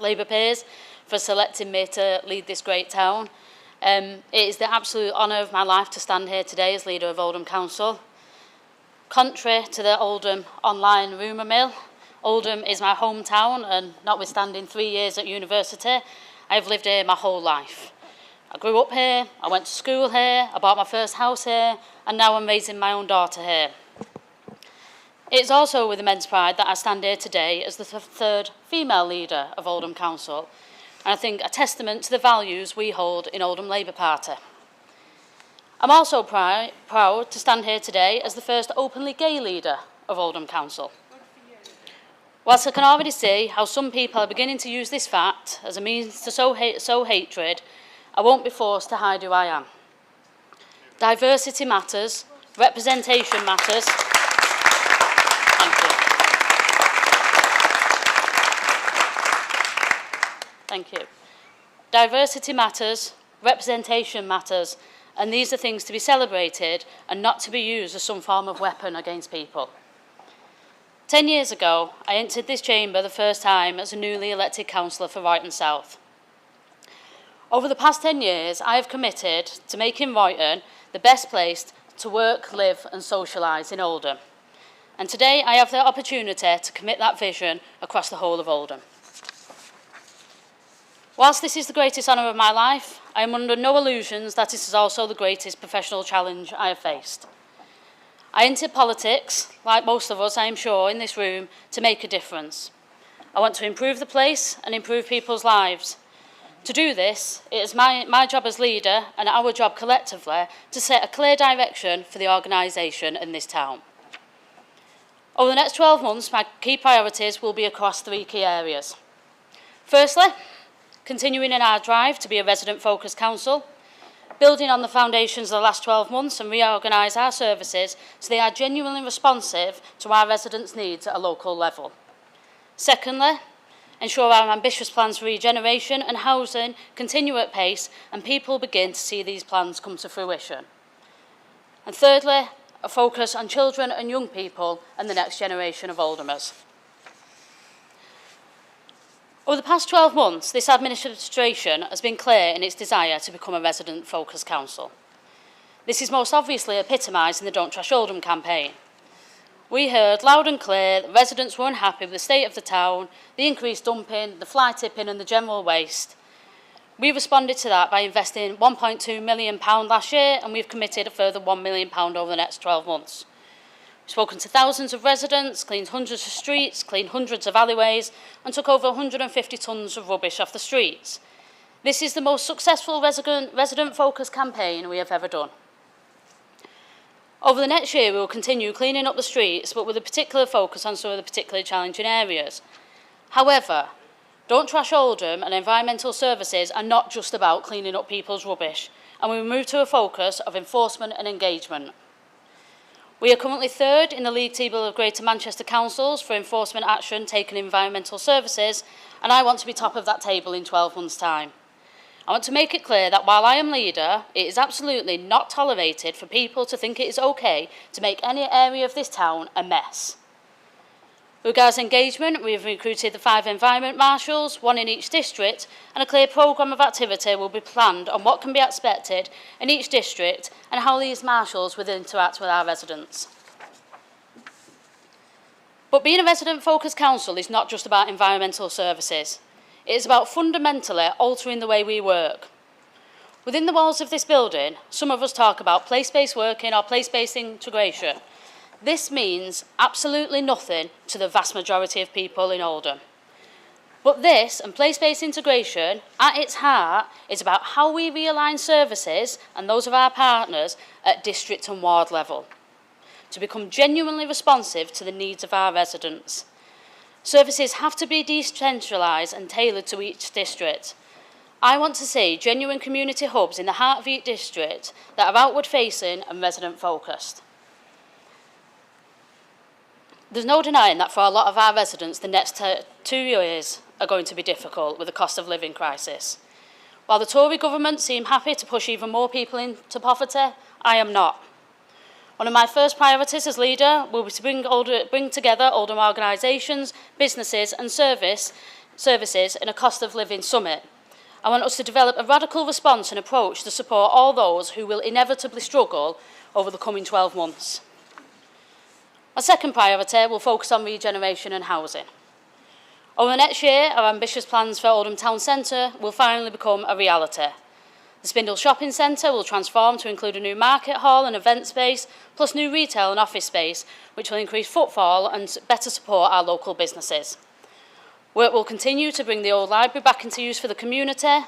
Labour peers for selecting me to lead this great town. It is the absolute honour of my life to stand here today as leader of Oldham Council. Contrary to the Oldham online rumour mill, Oldham is my hometown, and notwithstanding 3 years at university, I've lived here my whole life. I grew up here, I went to school here, I bought my first house here, and now I'm raising my own daughter here. It's also with immense pride that I stand here today as the third female leader of Oldham Council, and I think a testament to the values we hold in Oldham Labour Party. I'm also proud to stand here today as the first openly gay leader of Oldham Council. Whilst I can already see how some people are beginning to use this fact as a means to sow hatred, I won't be forced to hide who I am. Diversity matters, representation matters. Thank you. Thank you. Diversity matters, representation matters, and these are things to be celebrated and not to be used as some form of weapon against people. 10 years ago, I entered this chamber the first time as a newly elected councillor for Royton South. Over the past 10 years, I have committed to making Royton the best place to work, live and socialise in Oldham. And today I have the opportunity to commit that vision across the whole of Oldham. Whilst this is the greatest honour of my life, I am under no illusions that it is also the greatest professional challenge I have faced. I entered politics, like most of us I am sure in this room, to make a difference. I want to improve the place and improve people's lives. To do this, it is my job as leader and our job collectively to set a clear direction for the organisation in this town. Over the next 12 months, my key priorities will be across 3 key areas. Firstly, continuing in our drive to be a resident-focused council, building on the foundations of the last 12 months and reorganise our services so they are genuinely responsive to our residents' needs at a local level. Secondly, ensure our ambitious plans for regeneration and housing continue at pace and people begin to see these plans come to fruition. And thirdly, a focus on children and young people and the next generation of Oldhamers. Over the past 12 months, this administration has been clear in its desire to become a resident-focused council. This is most obviously epitomised in the Don't Trash Oldham campaign. We heard loud and clear that residents were unhappy with the state of the town, the increased dumping, the fly tipping and the general waste. We responded to that by investing £1.2 million last year, and we've committed a further £1 million over the next 12 months. We've spoken to thousands of residents, cleaned hundreds of streets, cleaned hundreds of alleyways, and took over 150 tonnes of rubbish off the streets. This is the most successful resident-focused campaign we have ever done. Over the next year, we will continue cleaning up the streets, but with a particular focus on some of the particularly challenging areas. However, Don't Trash Oldham and environmental services are not just about cleaning up people's rubbish, and we will move to a focus of enforcement and engagement. We are currently third in the league table of Greater Manchester councils for enforcement action taken in environmental services, and I want to be top of that table in 12 months' time. I want to make it clear that while I am leader, it is absolutely not tolerated for people to think it is okay to make any area of this town a mess. Regards engagement, we have recruited the 5 environment marshals, 1 in each district, and a clear programme of activity will be planned on what can be expected in each district and how these marshals will interact with our residents. But being a resident-focused council is not just about environmental services. It is about fundamentally altering the way we work. Within the walls of this building, some of us talk about place-based working or place-based integration. This means absolutely nothing to the vast majority of people in Oldham. But this and place-based integration, at its heart, is about how we realign services and those of our partners at district and ward level to become genuinely responsive to the needs of our residents. Services have to be decentralised and tailored to each district. I want to see genuine community hubs in the heart of each district that are outward-facing and resident-focused. There's no denying that for a lot of our residents, the next 2 years are going to be difficult with the cost of living crisis. While the Tory government seem happy to push even more people into poverty, I am not. One of my first priorities as leader will be to bring together Oldham organisations, businesses and services in a cost of living summit. I want us to develop a radical response and approach to support all those who will inevitably struggle over the coming 12 months. Our second priority will focus on regeneration and housing. Over the next year, our ambitious plans for Oldham Town Centre will finally become a reality. The Spindle Shopping Centre will transform to include a new market hall and event space, plus new retail and office space, which will increase footfall and better support our local businesses. Work will continue to bring the old library back into use for the community.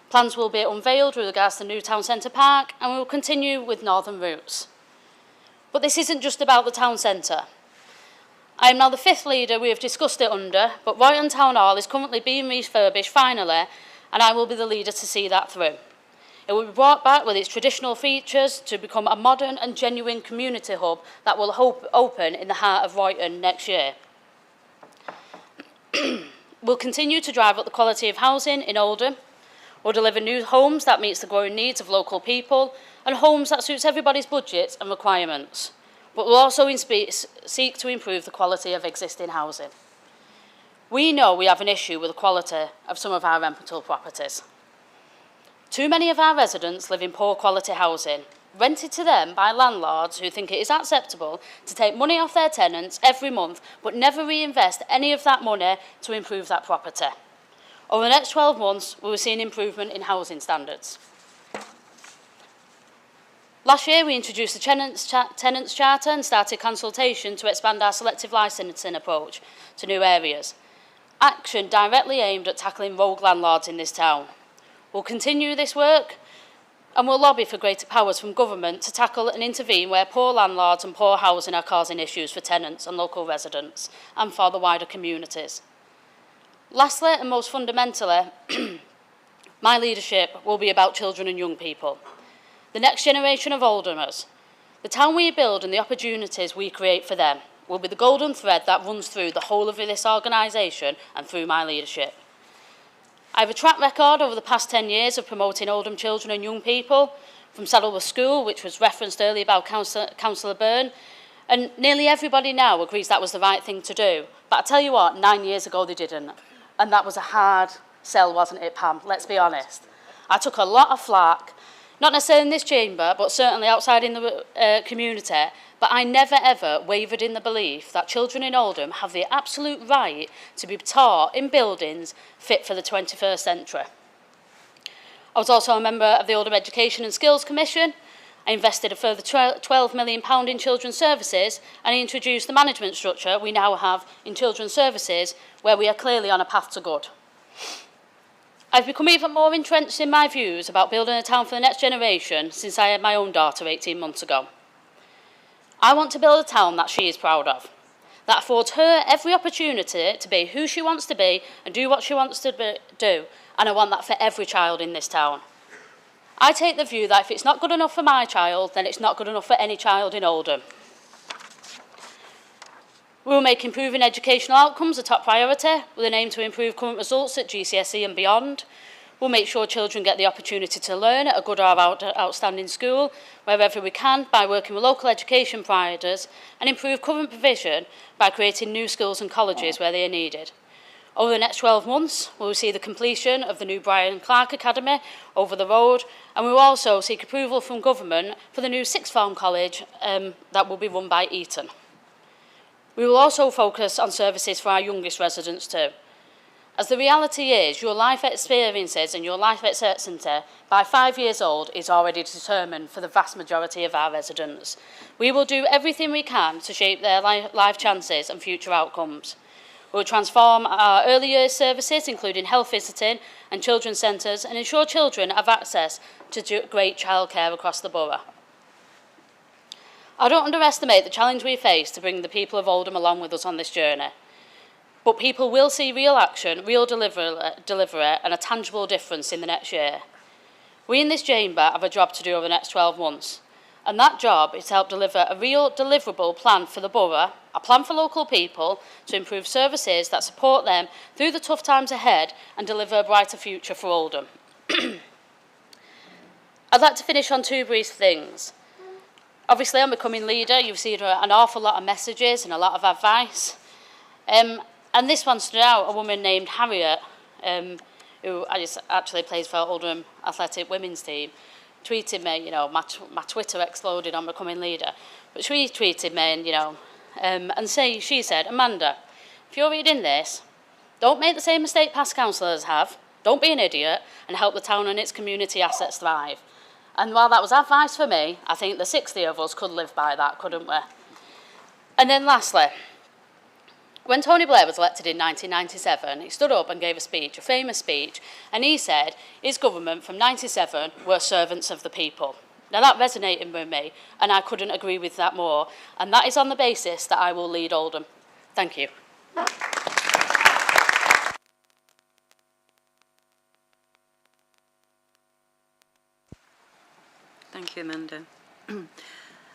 Plans will be unveiled with regards to the new Town Centre Park, and we will continue with northern routes. But this isn't just about the town centre. I am now the 5th leader we have discussed it under, but Royton Town Hall is currently being refurbished finally, and I will be the leader to see that through. It will be brought back with its traditional features to become a modern and genuine community hub that will open in the heart of Royton next year. We'll continue to drive up the quality of housing in Oldham. We'll deliver new homes that meets the growing needs of local people and homes that suits everybody's budgets and requirements. But we'll also seek to improve the quality of existing housing. We know we have an issue with the quality of some of our rental properties. Too many of our residents live in poor quality housing, rented to them by landlords who think it is acceptable to take money off their tenants every month but never reinvest any of that money to improve that property. Over the next 12 months, we will see an improvement in housing standards. Last year, we introduced the Tenants Charter and started consultation to expand our selective licensing approach to new areas. Action directly aimed at tackling rogue landlords in this town. We'll continue this work and we'll lobby for greater powers from government to tackle and intervene where poor landlords and poor housing are causing issues for tenants and local residents and for the wider communities. Lastly, and most fundamentally, my leadership will be about children and young people, the next generation of Oldhamers. The town we build and the opportunities we create for them will be the golden thread that runs through the whole of this organisation and through my leadership. I have a track record over the past 10 years of promoting Oldham children and young people, from Saddleworth School, which was referenced earlier by Councillor Byrne, and nearly everybody now agrees that was the right thing to do. But I tell you what, 9 years ago they didn't, and that was a hard sell, wasn't it, Pam? Let's be honest. I took a lot of flack, not necessarily in this chamber, but certainly outside in the community, but I never ever wavered in the belief that children in Oldham have the absolute right to be taught in buildings fit for the 21st century. I was also a member of the Oldham Education and Skills Commission. I invested a further £12 million in children's services, and I introduced the management structure we now have in children's services, where we are clearly on a path to good. I've become even more entrenched in my views about building a town for the next generation since I had my own daughter 18 months ago. I want to build a town that she is proud of, that affords her every opportunity to be who she wants to be and do what she wants to do, and I want that for every child in this town. I take the view that if it's not good enough for my child, then it's not good enough for any child in Oldham. We will make improving educational outcomes a top priority, with an aim to improve current results at GCSE and beyond. We'll make sure children get the opportunity to learn at a good or outstanding school, wherever we can, by working with local education providers, and improve current provision by creating new schools and colleges where they are needed. Over the next 12 months, we will see the completion of the new Brian Clark Academy over the road, and we will also seek approval from government for the new sixth form college that will be run by Eton. We will also focus on services for our youngest residents too. As the reality is, your life experiences and your life expectancy by 5 years old is already determined for the vast majority of our residents. We will do everything we can to shape their life chances and future outcomes. We will transform our early years services, including health visiting and children's centres, and ensure children have access to great childcare across the borough. I don't underestimate the challenge we face to bring the people of Oldham along with us on this journey. But people will see real action, real delivery and a tangible difference in the next year. We in this chamber have a job to do over the next 12 months. And that job is to help deliver a real deliverable plan for the borough, a plan for local people to improve services that support them through the tough times ahead and deliver a brighter future for Oldham. I'd like to finish on two brief things. Obviously, I'm becoming leader. You've seen an awful lot of messages and a lot of advice. And this one stood out, a woman named Harriet, who actually plays for Oldham Athletic Women's Team, tweeted me, you know, my Twitter exploded on becoming leader. But she tweeted me and, you know, and she said, Amanda, if you're reading this, don't make the same mistake past councillors have, don't be an idiot, and help the town and its community assets thrive. And while that was advice for me, I think the 60 of us could live by that, couldn't we? And then lastly, when Tony Blair was elected in 1997, he stood up and gave a speech, a famous speech, and he said his government from 97 were servants of the people. Now that resonated with me, and I couldn't agree with that more, and that is on the basis that I will lead Oldham. Thank you. Thank you, Amanda.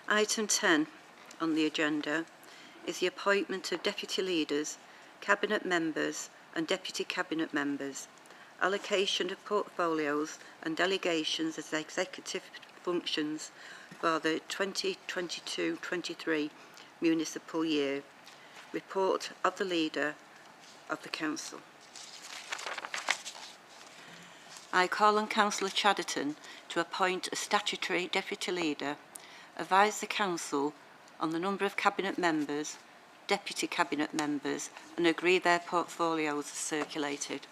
Item 10 on the agenda is the appointment of deputy leaders, cabinet members and deputy cabinet members, allocation of portfolios and delegations as executive functions for the 2022-23 municipal year. Report of the leader of the council. I call on Councillor Chadderton to appoint a statutory deputy leader, advise the council on the number of cabinet members, deputy cabinet members, and agree their portfolios are circulated.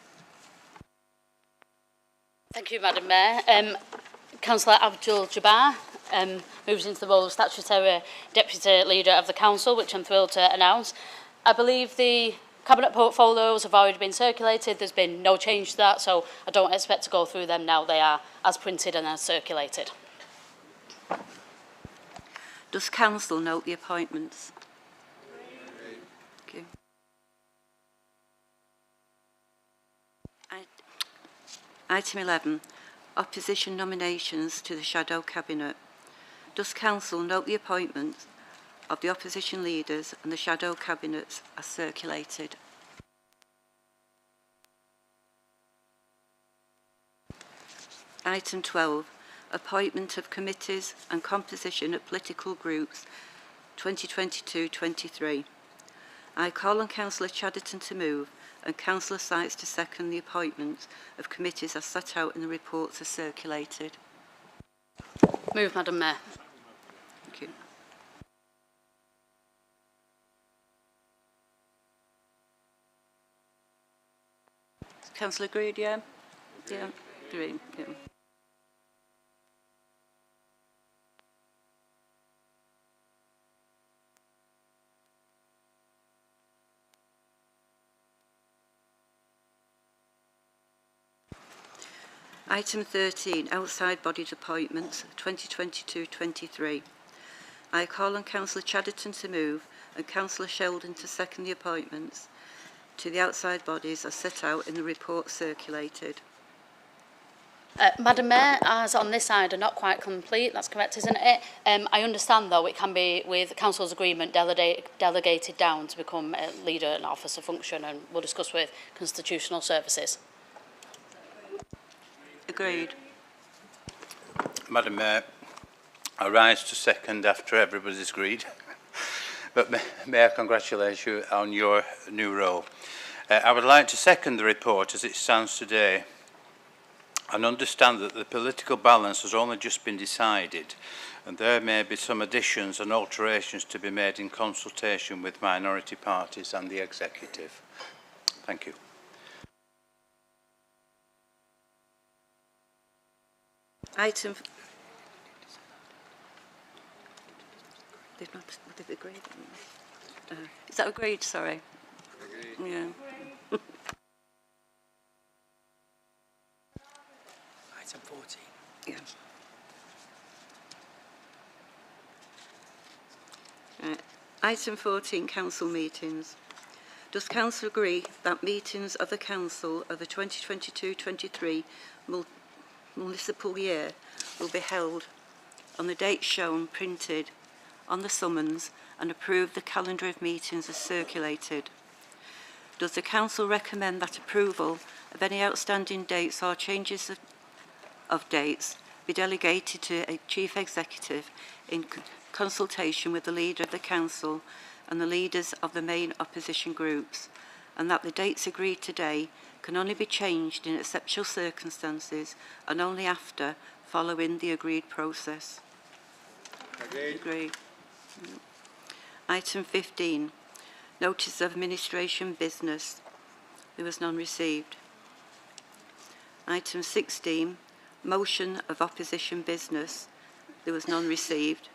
Thank you, Madam Mayor. Councillor Abdul Jabbar moves into the role of statutory deputy leader of the council, which I'm thrilled to announce. I believe the cabinet portfolios have already been circulated. There's been no change to that, so I don't expect to go through them now. They are as printed and as circulated. Does council note the appointments? Thank you. Item 11, opposition nominations to the shadow cabinet. Does council note the appointments of the opposition leaders and the shadow cabinets are circulated? Item 12, appointment of committees and composition of political groups 2022-23. I call on Councillor Chadderton to move and Councillor Sykes to second the appointments of committees as set out in the reports are circulated. Move, Madam Mayor. Thank you. Councillor agreed, yeah? Yeah, agreed, yeah. Item 13, outside bodies appointments, 2022-23. I call on Councillor Chadderton to move and Councillor Sheldon to second the appointments to the outside bodies as set out in the report circulated. Madam Mayor, as on this side are not quite complete, that's correct, isn't it? I understand, though, it can be, with Council's agreement, delegated down to become a leader and officer function, and we'll discuss with Constitutional Services. Agreed. Madam Mayor, I rise to second after everybody's agreed. But may I congratulate you on your new role. I would like to second the report as it stands today and understand that the political balance has only just been decided and there may be some additions and alterations to be made in consultation with minority parties and the executive. Thank you. Item. They've agreed. Is that agreed? Sorry. Agreed. Yeah. Item 14. Yeah. Item 14, council meetings. Does council agree that meetings of the council of the 2022-23 municipal year will be held on the dates shown printed on the summons and approve the calendar of meetings as circulated? Does the council recommend that approval of any outstanding dates or changes of dates be delegated to a chief executive in consultation with the leader of the council and the leaders of the main opposition groups, and that the dates agreed today can only be changed in exceptional circumstances and only after following the agreed process? Agreed. Agreed. Item 15, notice of administration business. There was none received. Item 16, motion of opposition business. There was none received.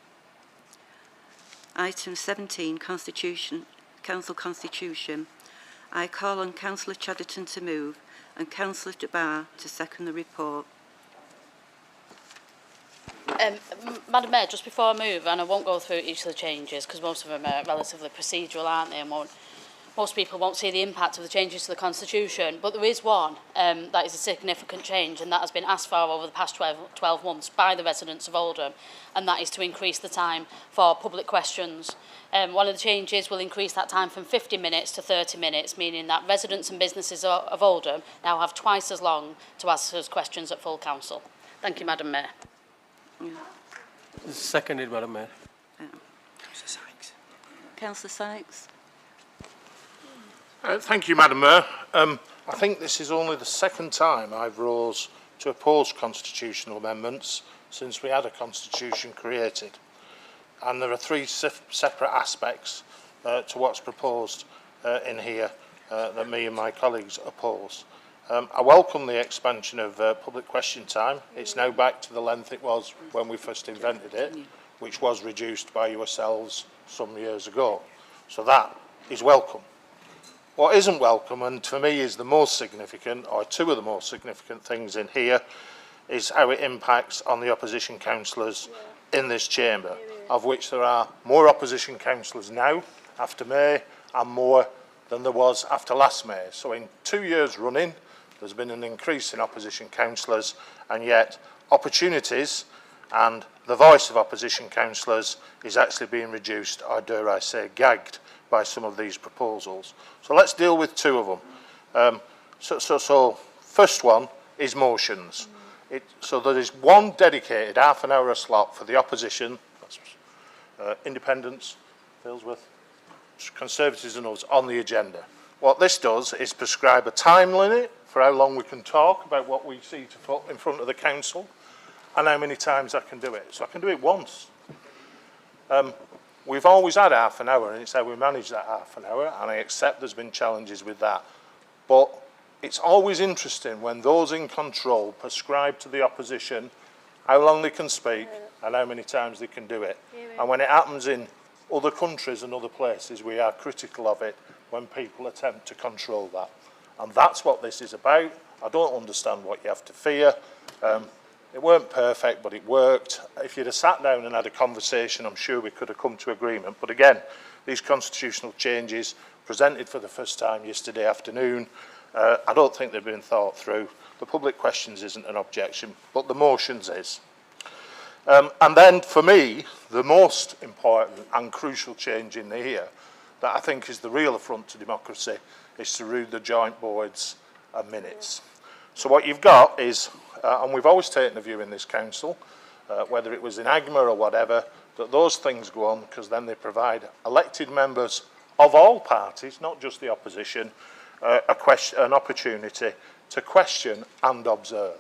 Item 17, Council Constitution. I call on Councillor Chadderton to move and Councillor de Barr to second the report. Madam Mayor, just before I move, and I won't go through each of the changes because most of them are relatively procedural, aren't they, and most people won't see the impact of the changes to the Constitution, but there is one that is a significant change, and that has been asked for over the past 12 months by the residents of Oldham, and that is to increase the time for public questions. One of the changes will increase that time from 50 minutes to 30 minutes, meaning that residents and businesses of Oldham now have twice as long to ask us questions at full council. Thank you, Madam Mayor. Seconded, Madam Mayor. Councillor Sykes. Thank you, Madam Mayor. I think this is only the second time I've rose to oppose constitutional amendments since we had a constitution created. And there are three separate aspects to what's proposed in here that me and my colleagues oppose. I welcome the expansion of public question time. It's now back to the length it was when we first invented it, which was reduced by yourselves some years ago. So that is welcome. What isn't welcome, and for me is the most significant, or two of the most significant things in here, is how it impacts on the opposition councillors in this chamber, of which there are more opposition councillors now, after May, and more than there was after last May. So in 2 years running, there's been an increase in opposition councillors, and yet opportunities and the voice of opposition councillors is actually being reduced, or dare I say, gagged by some of these proposals. So let's deal with two of them. So first one is motions. So there is one dedicated half-an-hour slot for the opposition, independents, Failsworth, Conservatives and others, on the agenda. What this does is prescribe a time limit for how long we can talk about what we see to put in front of the council and how many times I can do it. So I can do it once. We've always had half an hour, and it's how we manage that half an hour, and I accept there's been challenges with that. But it's always interesting when those in control prescribe to the opposition how long they can speak and how many times they can do it. And when it happens in other countries and other places, we are critical of it when people attempt to control that. And that's what this is about. I don't understand what you have to fear. It weren't perfect, but it worked. If you'd have sat down and had a conversation, I'm sure we could have come to agreement. But again, these constitutional changes presented for the first time yesterday afternoon, I don't think they've been thought through. The public questions isn't an objection, but the motions is. And then for me, the most important and crucial change in here that I think is the real affront to democracy is to read the joint boards and minutes. So what you've got is, and we've always taken a view in this council, whether it was in AGMA or whatever, that those things go on because then they provide elected members of all parties, not just the opposition, an opportunity to question and observe.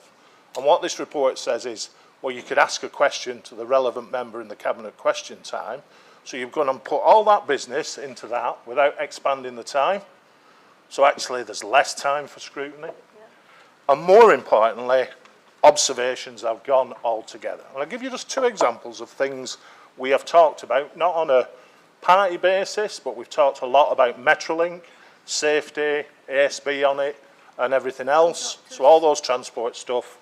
And what this report says is, well, you could ask a question to the relevant member in the Cabinet question time, so you've gone and put all that business into that without expanding the time. So actually there's less time for scrutiny. And more importantly, observations have gone altogether. And I'll give you just two examples of things we have talked about, not on a party basis, but we've talked a lot about Metrolink, safety, ASB on it, and everything else. So all those transport stuff,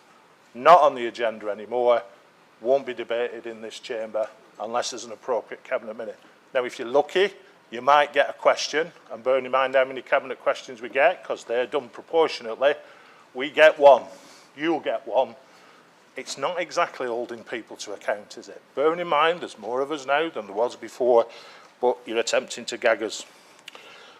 not on the agenda anymore, won't be debated in this chamber unless there's an appropriate Cabinet minute. Now, if you're lucky, you might get a question, and bear in mind how many Cabinet questions we get, because they're done proportionately. We get one, you'll get one. It's not exactly holding people to account, is it? Bearing in mind there's more of us now than there was before, but you're attempting to gag us.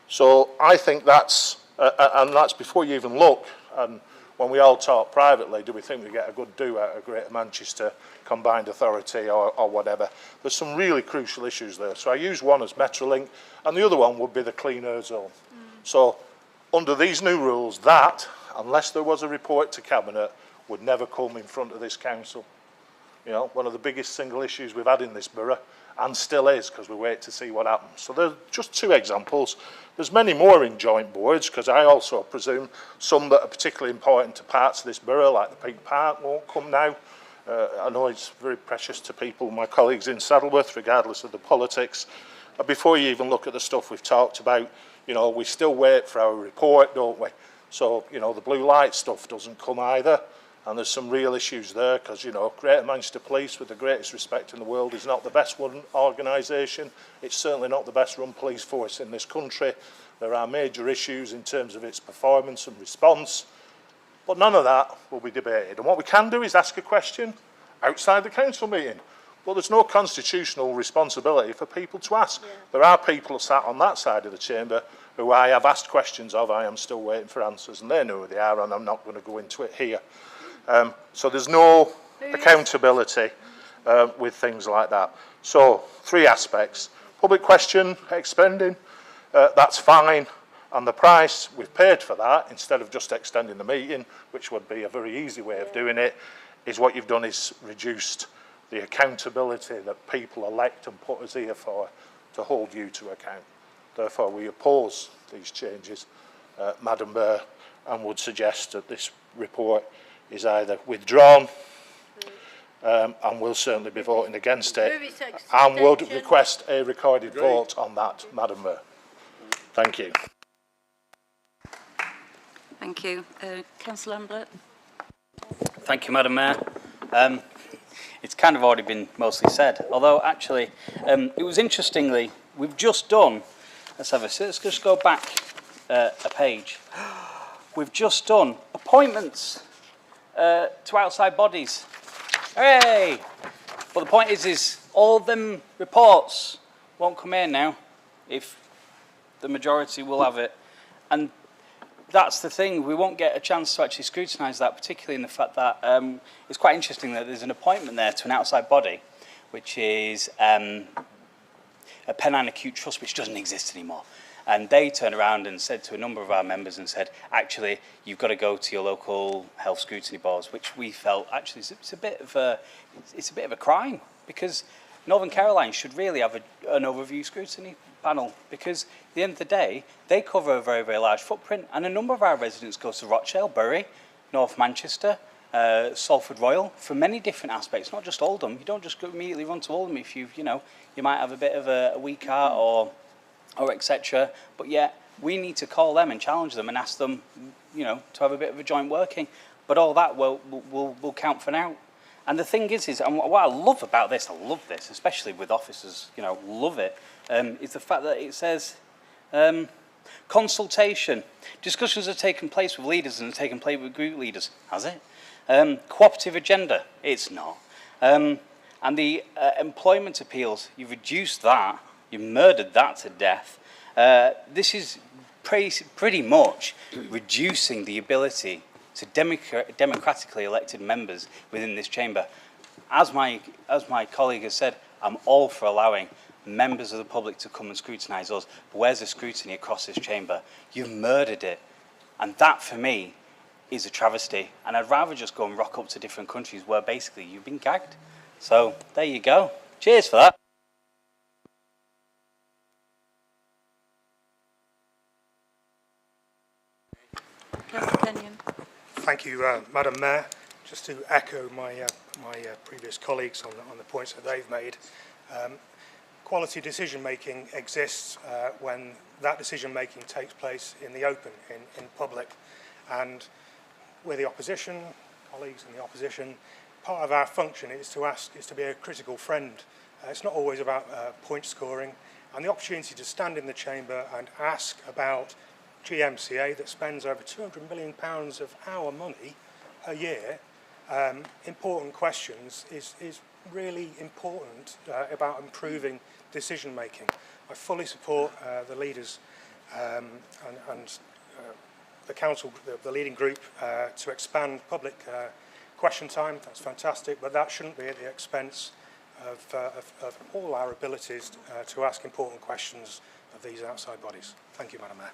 So I think that's, and that's before you even look, and when we all talk privately, do we think we get a good do out of Greater Manchester Combined Authority or whatever? There's some really crucial issues there. So I use one as Metrolink, and the other one would be the clean air zone. So under these new rules, that, unless there was a report to Cabinet, would never come in front of this council. You know, one of the biggest single issues we've had in this borough, and still is, because we wait to see what happens. So there's just 2 examples. There's many more in joint boards, because I also presume some that are particularly important to parts of this borough, like the Peak Park, won't come now. I know it's very precious to people, my colleagues in Saddleworth, regardless of the politics. Before you even look at the stuff we've talked about, you know, we still wait for our report, don't we? So, you know, the blue light stuff doesn't come either. And there's some real issues there, because, you know, Greater Manchester Police, with the greatest respect in the world, is not the best run organisation. It's certainly not the best run police force in this country. There are major issues in terms of its performance and response. But none of that will be debated. And what we can do is ask a question outside the council meeting. Well, there's no constitutional responsibility for people to ask. Yeah. There are people sat on that side of the chamber who I have asked questions of. I am still waiting for answers, and they know who they are, and I'm not going to go into it here. So there's no accountability with things like that. So 3 aspects. Public question, expending, that's fine. And the price, we've paid for that, instead of just extending the meeting, which would be a very easy way of doing it, is what you've done is reduced the accountability that people elect and put us here for, to hold you to account. Therefore, we oppose these changes, Madam Mayor, and would suggest that this report is either withdrawn, and we'll certainly be voting against it, and will request a recorded vote on that, Madam Mayor. Thank you. Thank you. Councillor Lambert. Thank you, Madam Mayor. It's kind of already been mostly said, although actually it was interestingly, we've just done, let's just go back a page. We've just done appointments to outside bodies. Hooray! But the point is all them reports won't come in now if the majority will have it. And that's the thing, we won't get a chance to actually scrutinise that, particularly in the fact that it's quite interesting that there's an appointment there to an outside body, which is a Pennine Acute Trust, which doesn't exist anymore. And they turned around and said to a number of our members and said, actually, you've got to go to your local health scrutiny boards, which we felt actually it's a bit of a crime, because Northern Caroline should really have an overview scrutiny panel, because at the end of the day, they cover a very, very large footprint, and a number of our residents go to Rochdale, Bury, North Manchester, Salford Royal, for many different aspects, not just Oldham. You don't just go immediately run to Oldham if you might have a bit of a weak heart or etc. But yet, we need to call them and challenge them and ask them, to have a bit of a joint working. But all that will count for now. And the thing is, and what I love about this, especially with officers, love it, is the fact that it says consultation. Discussions have taken place with leaders and have taken place with group leaders. Has it? Cooperative agenda. It's not. And the employment appeals, you've reduced that. You've murdered that to death. This is pretty much reducing the ability to democratically elected members within this chamber. As my colleague has said, I'm all for allowing members of the public to come and scrutinise us. But where's the scrutiny across this chamber? You've murdered it. And that, for me, is a travesty. And I'd rather just go and rock up to different countries where basically you've been gagged. So there you go. Cheers for that. Thank you, Madam Mayor. Just to echo my previous colleagues on the points that they've made, quality decision making exists when that decision making takes place in the open, in public, and we're the opposition, colleagues in the opposition. Part of our function is to be a critical friend. It's not always about point scoring, and the opportunity to stand in the chamber and ask about GMCA that spends over £200 million of our money a year, important questions is really important about improving decision making. I fully support the leaders and the council, the leading group, to expand public question time. That's fantastic, but that shouldn't be at the expense of all our abilities to ask important questions of these outside bodies. Thank you, Madam Mayor.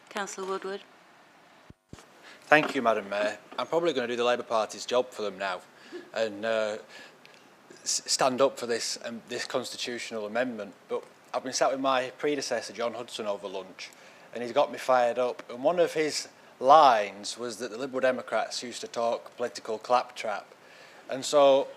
Councillor Woodward. Thank you, Madam Mayor. I'm probably going to do the Labour Party's job for them now and stand up for this this constitutional amendment, but I've been sat with my predecessor, John Hudson, over lunch, and he's got me fired up. And one of his lines was that the Liberal Democrats used to talk political claptrap. And so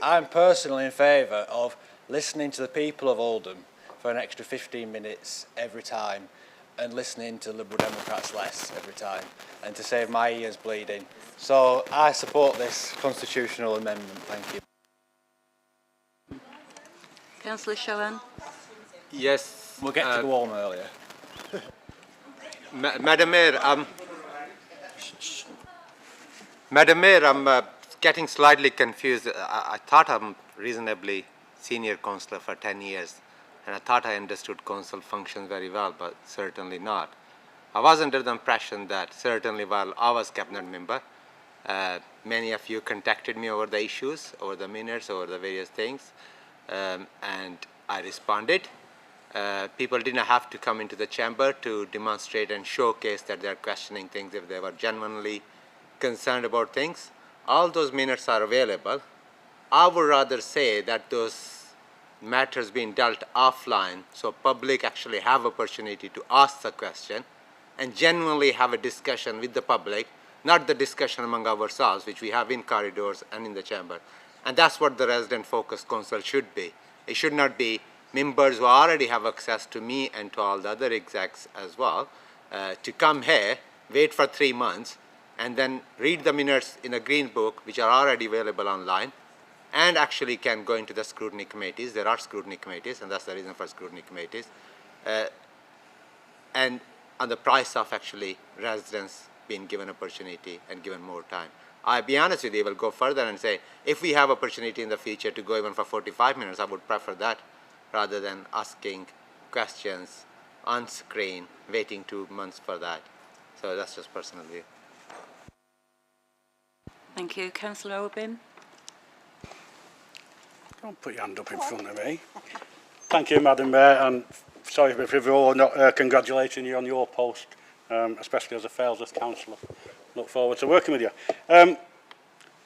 I'm personally in favour of listening to the people of Oldham for an extra 15 minutes every time, and listening to Liberal Democrats less every time, and to save my ears bleeding. So I support this constitutional amendment. Thank you. Councillor Shawan. Yes. We'll get to go home earlier. Madam Mayor, Madam Mayor, I'm getting slightly confused. I thought I'm reasonably senior councillor for 10 years, and I thought I understood council functions very well, but certainly not. I was under the impression that certainly while I was cabinet member, many of you contacted me over the issues, over the minutes, over the various things, and I responded. People didn't have to come into the chamber to demonstrate and showcase that they're questioning things if they were genuinely concerned about things. All those minutes are available. I would rather say that those matters being dealt offline, so public actually have opportunity to ask the question and genuinely have a discussion with the public, not the discussion among ourselves, which we have in corridors and in the chamber. And that's what the resident-focused council should be. It should not be members who already have access to me and to all the other execs as well, to come here, wait for 3 months, and then read the minutes in a green book, which are already available online, and actually can go into the scrutiny committees. There are scrutiny committees, and that's the reason for scrutiny committees. And on the price of actually residents being given opportunity and given more time. I'll be honest with you, we'll go further and say, if we have opportunity in the future to go even for 45 minutes, I would prefer that rather than asking questions on screen, waiting 2 months for that. So that's just personal view. Thank you. Councillor Oldham. Don't put your hand up in front of me. Thank you, Madam Mayor, and sorry if we're all not congratulating you on your post, especially as a Failsworth councillor. Look forward to working with you.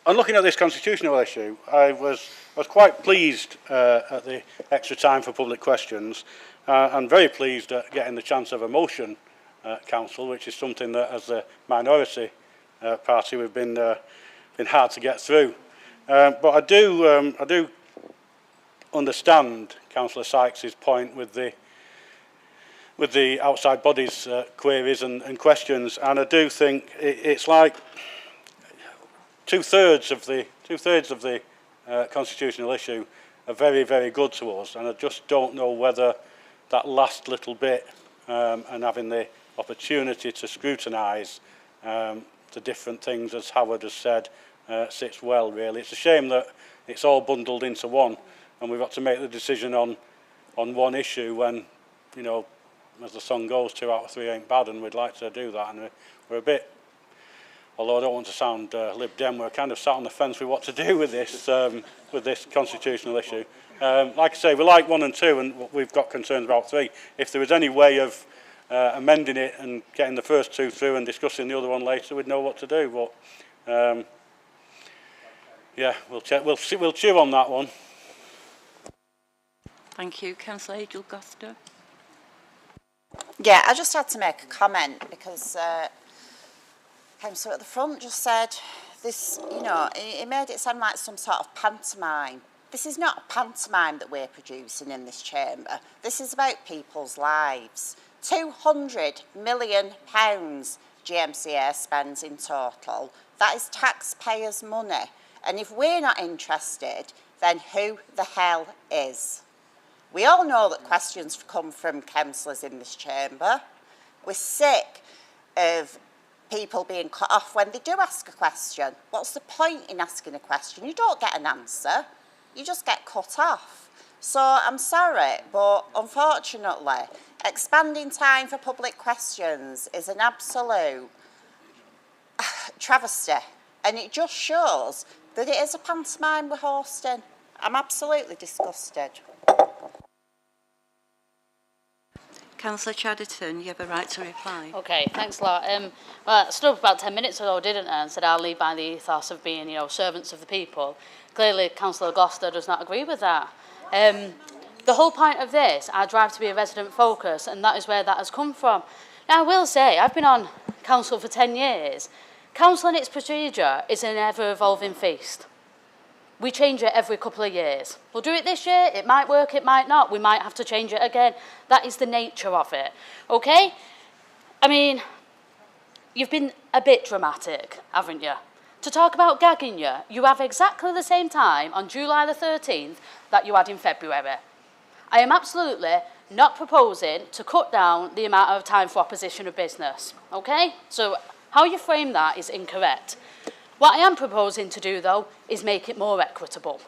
On looking at this constitutional issue, I was quite pleased at the extra time for public questions, and very pleased at getting the chance of a motion council, which is something that, as a minority party, we've been hard to get through. But I do understand Councillor Sykes' point with the outside bodies queries and questions, and I do think it's like two-thirds of the constitutional issue are very, very good to us, and I just don't know whether that last little bit and having the opportunity to scrutinise the different things, as Howard has said, sits well, really. It's a shame that it's all bundled into one, and we've got to make the decision on one issue when, you know, as the song goes, 2 out of 3 ain't bad, and we'd like to do that, and we're a bit, although I don't want to sound Lib Dem, we're kind of sat on the fence with what to do with this constitutional issue. Like I say, we like 1 and 2, and we've got concerns about 3. If there was any way of amending it and getting the first 2 through and discussing the other one later, we'd know what to do. But yeah, we'll chew on that one. Thank you. Councillor Adel-Goster. Yeah, I just had to make a comment because Councillor at the front just said this, you know, it made it sound like some sort of pantomime. This is not a pantomime that we're producing in this chamber. This is about people's lives. £200 million GMCA spends in total. That is taxpayers' money. And if we're not interested, then who the hell is? We all know that questions come from councillors in this chamber. We're sick of people being cut off when they do ask a question. What's the point in asking a question? You don't get an answer. You just get cut off. So I'm sorry, but unfortunately, expanding time for public questions is an absolute travesty. And it just shows that it is a pantomime we're hosting. I'm absolutely disgusted. Councillor Chadderton, you have a right to reply. Okay, thanks a lot. Well, I stood up about 10 minutes ago, didn't I, and said I'll lead by the ethos of being, servants of the people. Clearly, Councillor Gloucester does not agree with that. The whole point of this, our drive to be a resident focus, and that is where that has come from. Now, I will say, I've been on council for 10 years. Council and its procedure is an ever-evolving feast. We change it every couple of years. We'll do it this year, it might work, it might not, we might have to change it again. That is the nature of it, okay? I mean, you've been a bit dramatic, haven't you? To talk about gagging you have exactly the same time on July the 13th that you had in February. I am absolutely not proposing to cut down the amount of time for opposition of business, okay? So how you frame that is incorrect. What I am proposing to do, though, is make it more equitable.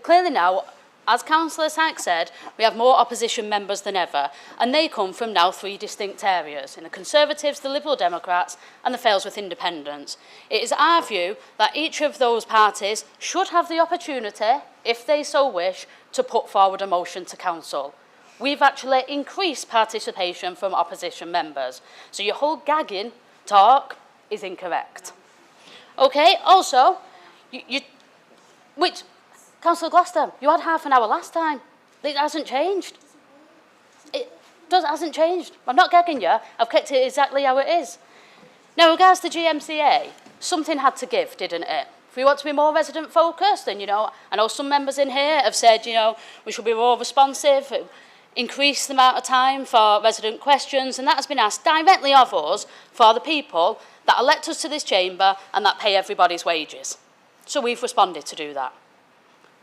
Clearly now, as Councillor Sykes said, we have more opposition members than ever, and they come from now 3 distinct areas, in the Conservatives, the Liberal Democrats, and the Failsworth Independents. It is our view that each of those parties should have the opportunity, if they so wish, to put forward a motion to Council. We've actually increased participation from opposition members, so your whole gagging talk is incorrect. Okay, also, Councillor Gloucester, you had half an hour last time. It hasn't changed. Hasn't changed. I'm not gagging you. I've kept it exactly how it is. Now, regards to GMCA, something had to give, didn't it? If we want to be more resident focused, then, I know some members in here have said, we should be more responsive, increase the amount of time for resident questions, and that has been asked directly of us for the people that elect us to this chamber and that pay everybody's wages. So we've responded to do that.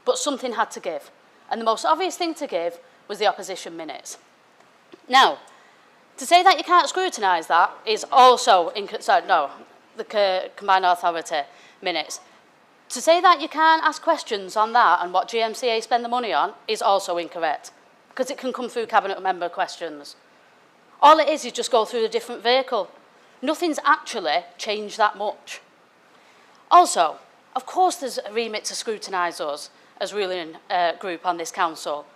But something had to give. And the most obvious thing to give was the opposition minutes. Now, to say that you can't scrutinise that is also, the Combined Authority minutes. To say that you can't ask questions on that and what GMCA spend the money on is also incorrect, because it can come through cabinet member questions. All it is just go through a different vehicle. Nothing's actually changed that much. Also, of course there's a remit to scrutinise us as ruling group on this council.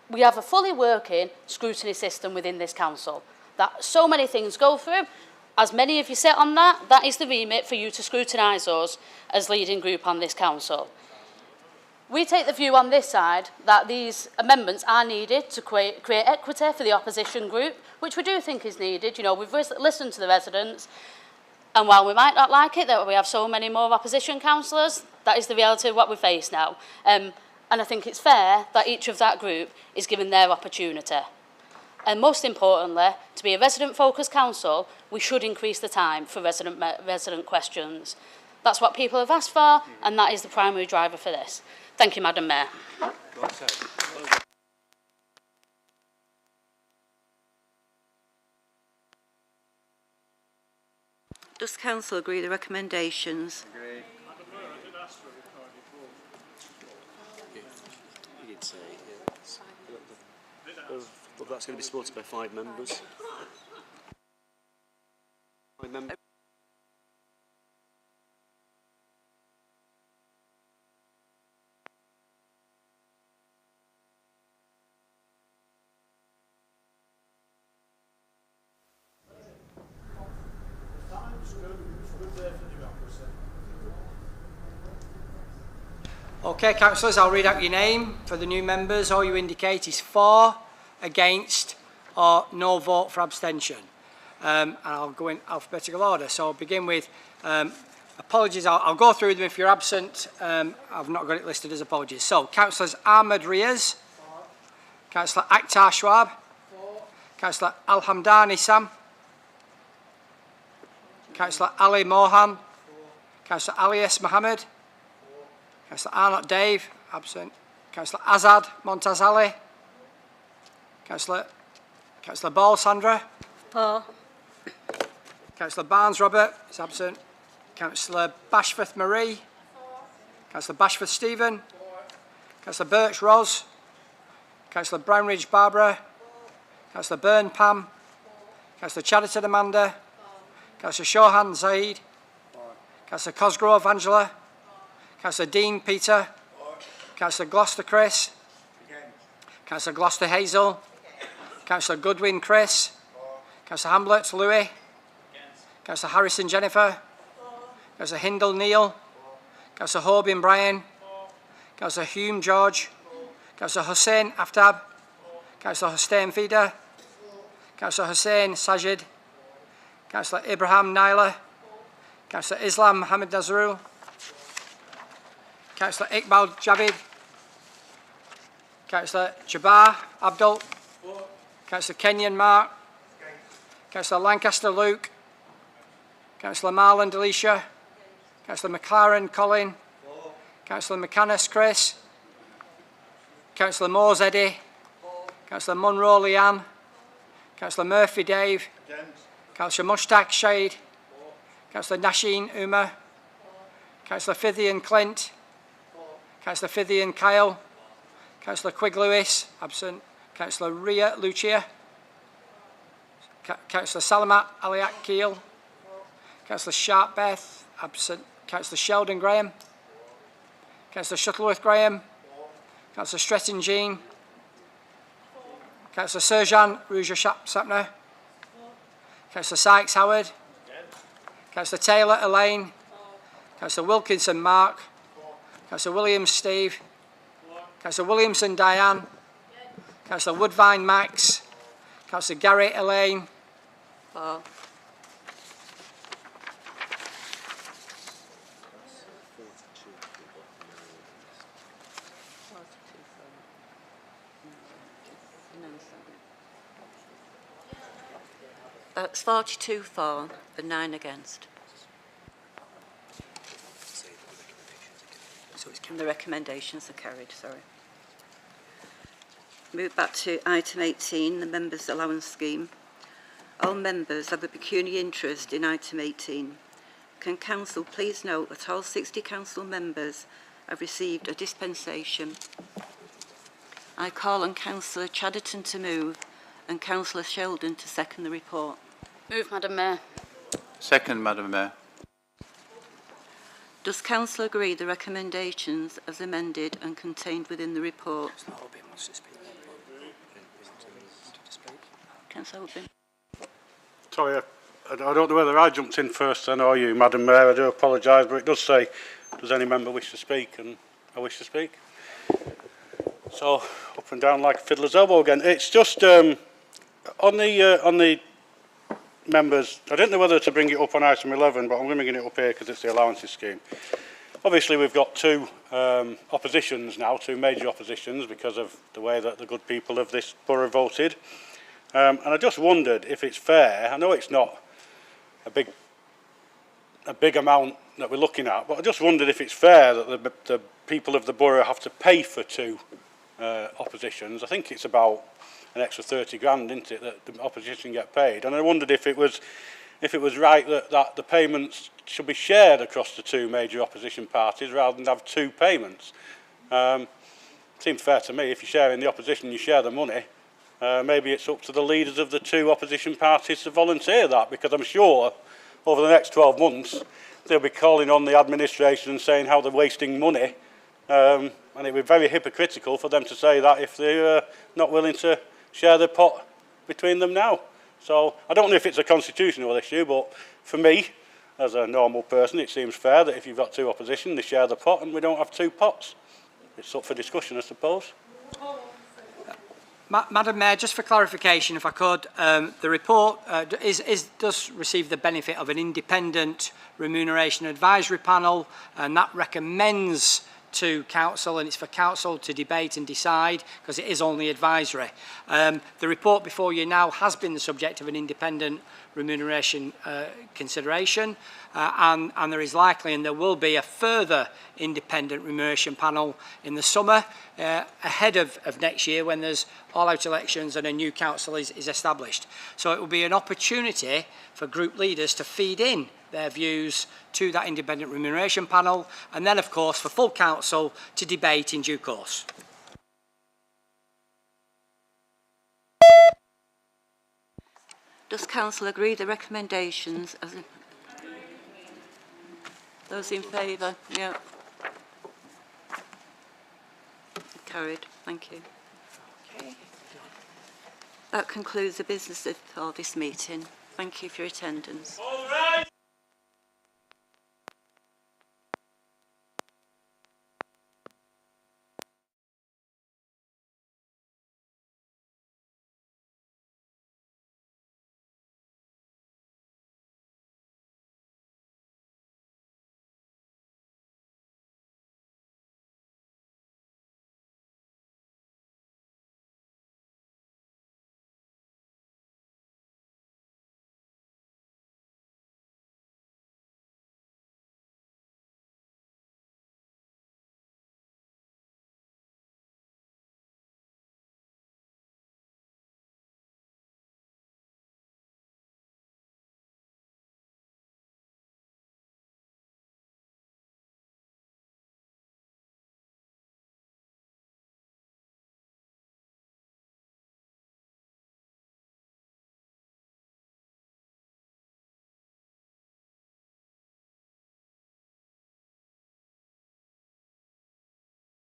We have a fully working scrutiny system within this council that so many things go through. As many of you sit on that, that is the remit for you to scrutinise us as leading group on this council. We take the view on this side that these amendments are needed to create equity for the opposition group, which we do think is needed. We've listened to the residents, and while we might not like it that we have so many more opposition councillors, that is the reality of what we face now. And I think it's fair that each of that group is given their opportunity. And most importantly, to be a resident-focused council, we should increase the time for resident questions. That's what people have asked for, and that is the primary driver for this. Thank you, Madam Mayor. Does Council agree with the recommendations? Agree. You did say, well, that's going to be supported by 5 members. 5 members. Okay, councillors, I'll read out your name for the new members. All you indicate is for, against, or no vote for abstention. And I'll go in alphabetical order. So I'll begin with apologies. I'll go through them if you're absent. I've not got it listed as apologies. So, councillors Ahmed Riaz, councillor Akhtar Schwab, councillor Alhamdani Sam, councillor Ali Mohan, councillor Alias Mohammed, councillor Arnott Dave, absent, councillor Azad Montaz Ali, councillor Ball Sandra, For. councillor Barnes Robert is absent, councillor Bashforth Marie, councillor Bashforth Stephen, councillor Birch Ros, councillor Brownridge Barbara, councillor Byrne Pam, councillor Chadderton Amanda, councillor Shohan Zaid, councillor Cosgrove Angela, councillor Dean Peter, councillor Gloucester Chris, councillor Gloucester Hazel, Councillor Goodwin Chris. Councillor Hamblett Louis. Councillor Harrison Jennifer. Councillor Hindle Neil. Councillor Horbin Brian. Councillor Hume George. Councillor Hussain Aftab. Councillor Hussain Fida. Councillor Hussain Sajid. Councillor Ibrahim Naila. Councillor Islam Mohammed Nazrul. Councillor Iqbal Javid. Councillor Jabbar Abdul. Councillor Kenyon Mark. Councillor Lancaster Luke. Councillor Marland Alicia. Councillor McLaren Colin. Councillor McCannis Chris. Councillor Moores Eddie. Councillor Munro Leanne. Councillor Murphy Dave. Councillor Mushtaq Shade. Councillor Nasheen Umar. Councillor Fithian Clint. Councillor Fithian Kyle. Councillor Quigg Lewis, absent. Councillor Ria Lucia. Councillor Salamat Aliak Keel. Councillor Sharp Beth, absent. Councillor Sheldon Graham. Councillor Shuttleworth Graham. Councillor Stretton Jean. Councillor Serjan Ruja Sapner. Councillor Sykes Howard. Councillor Taylor Elaine. Councillor Wilkinson Mark. Councillor Williams Steve. Councillor Williamson Diane. Councillor Woodvine Max. Councillor Gary Elaine. For. That's 42 for and 9 against. And the recommendations are carried, sorry. Move back to item 18, the Members' Allowance Scheme. All members have a pecuniary interest in item 18. Can Council please note that all 60 Council members have received a dispensation. I call on Councillor Chadderton to move and Councillor Sheldon to second the report. Move, Madam Mayor. Second, Madam Mayor. Does Council agree the recommendations as amended and contained within the report? Councillor Hobbin. Sorry, I don't know whether I jumped in first then or you, Madam Mayor. I do apologise, but it does say, does any member wish to speak? And I wish to speak. So, up and down like a fiddler's elbow again. It's just on the members, I didn't know whether to bring it up on item 11, but I'm going to bring it up here because it's the allowances scheme. Obviously, we've got two oppositions now, two major oppositions, because of the way that the good people of this borough voted. And I just wondered if it's fair. I know it's not a big amount that we're looking at, but I just wondered if it's fair that the people of the borough have to pay for two oppositions. I think it's about an extra 30 grand, isn't it, that the opposition get paid. And I wondered if it was right that the payments should be shared across the two major opposition parties rather than have two payments. Seems fair to me. If you're sharing the opposition, you share the money. Maybe it's up to the leaders of the two opposition parties to volunteer that, because I'm sure over the next 12 months they'll be calling on the administration and saying how they're wasting money. And it would be very hypocritical for them to say that if they're not willing to share the pot between them now. So I don't know if it's a constitutional issue, but for me, as a normal person, it seems fair that if you've got two opposition, they share the pot and we don't have two pots. It's up for discussion, I suppose. Madam Mayor, just for clarification, if I could, the report does receive the benefit of an independent remuneration advisory panel, and that recommends to Council, and it's for Council to debate and decide, because it is only advisory. The report before you now has been the subject of an independent remuneration consideration, and there is likely, and there will be, a further independent remuneration panel in the summer ahead of next year, when there's all-out elections and a new council is established. So it will be an opportunity for group leaders to feed in their views to that independent remuneration panel, and then of course for full council to debate in due course. Does Council agree the recommendations as those in favour? Yeah. Carried. Thank you. Okay. That concludes the business of this meeting. Thank you for your attendance. All right.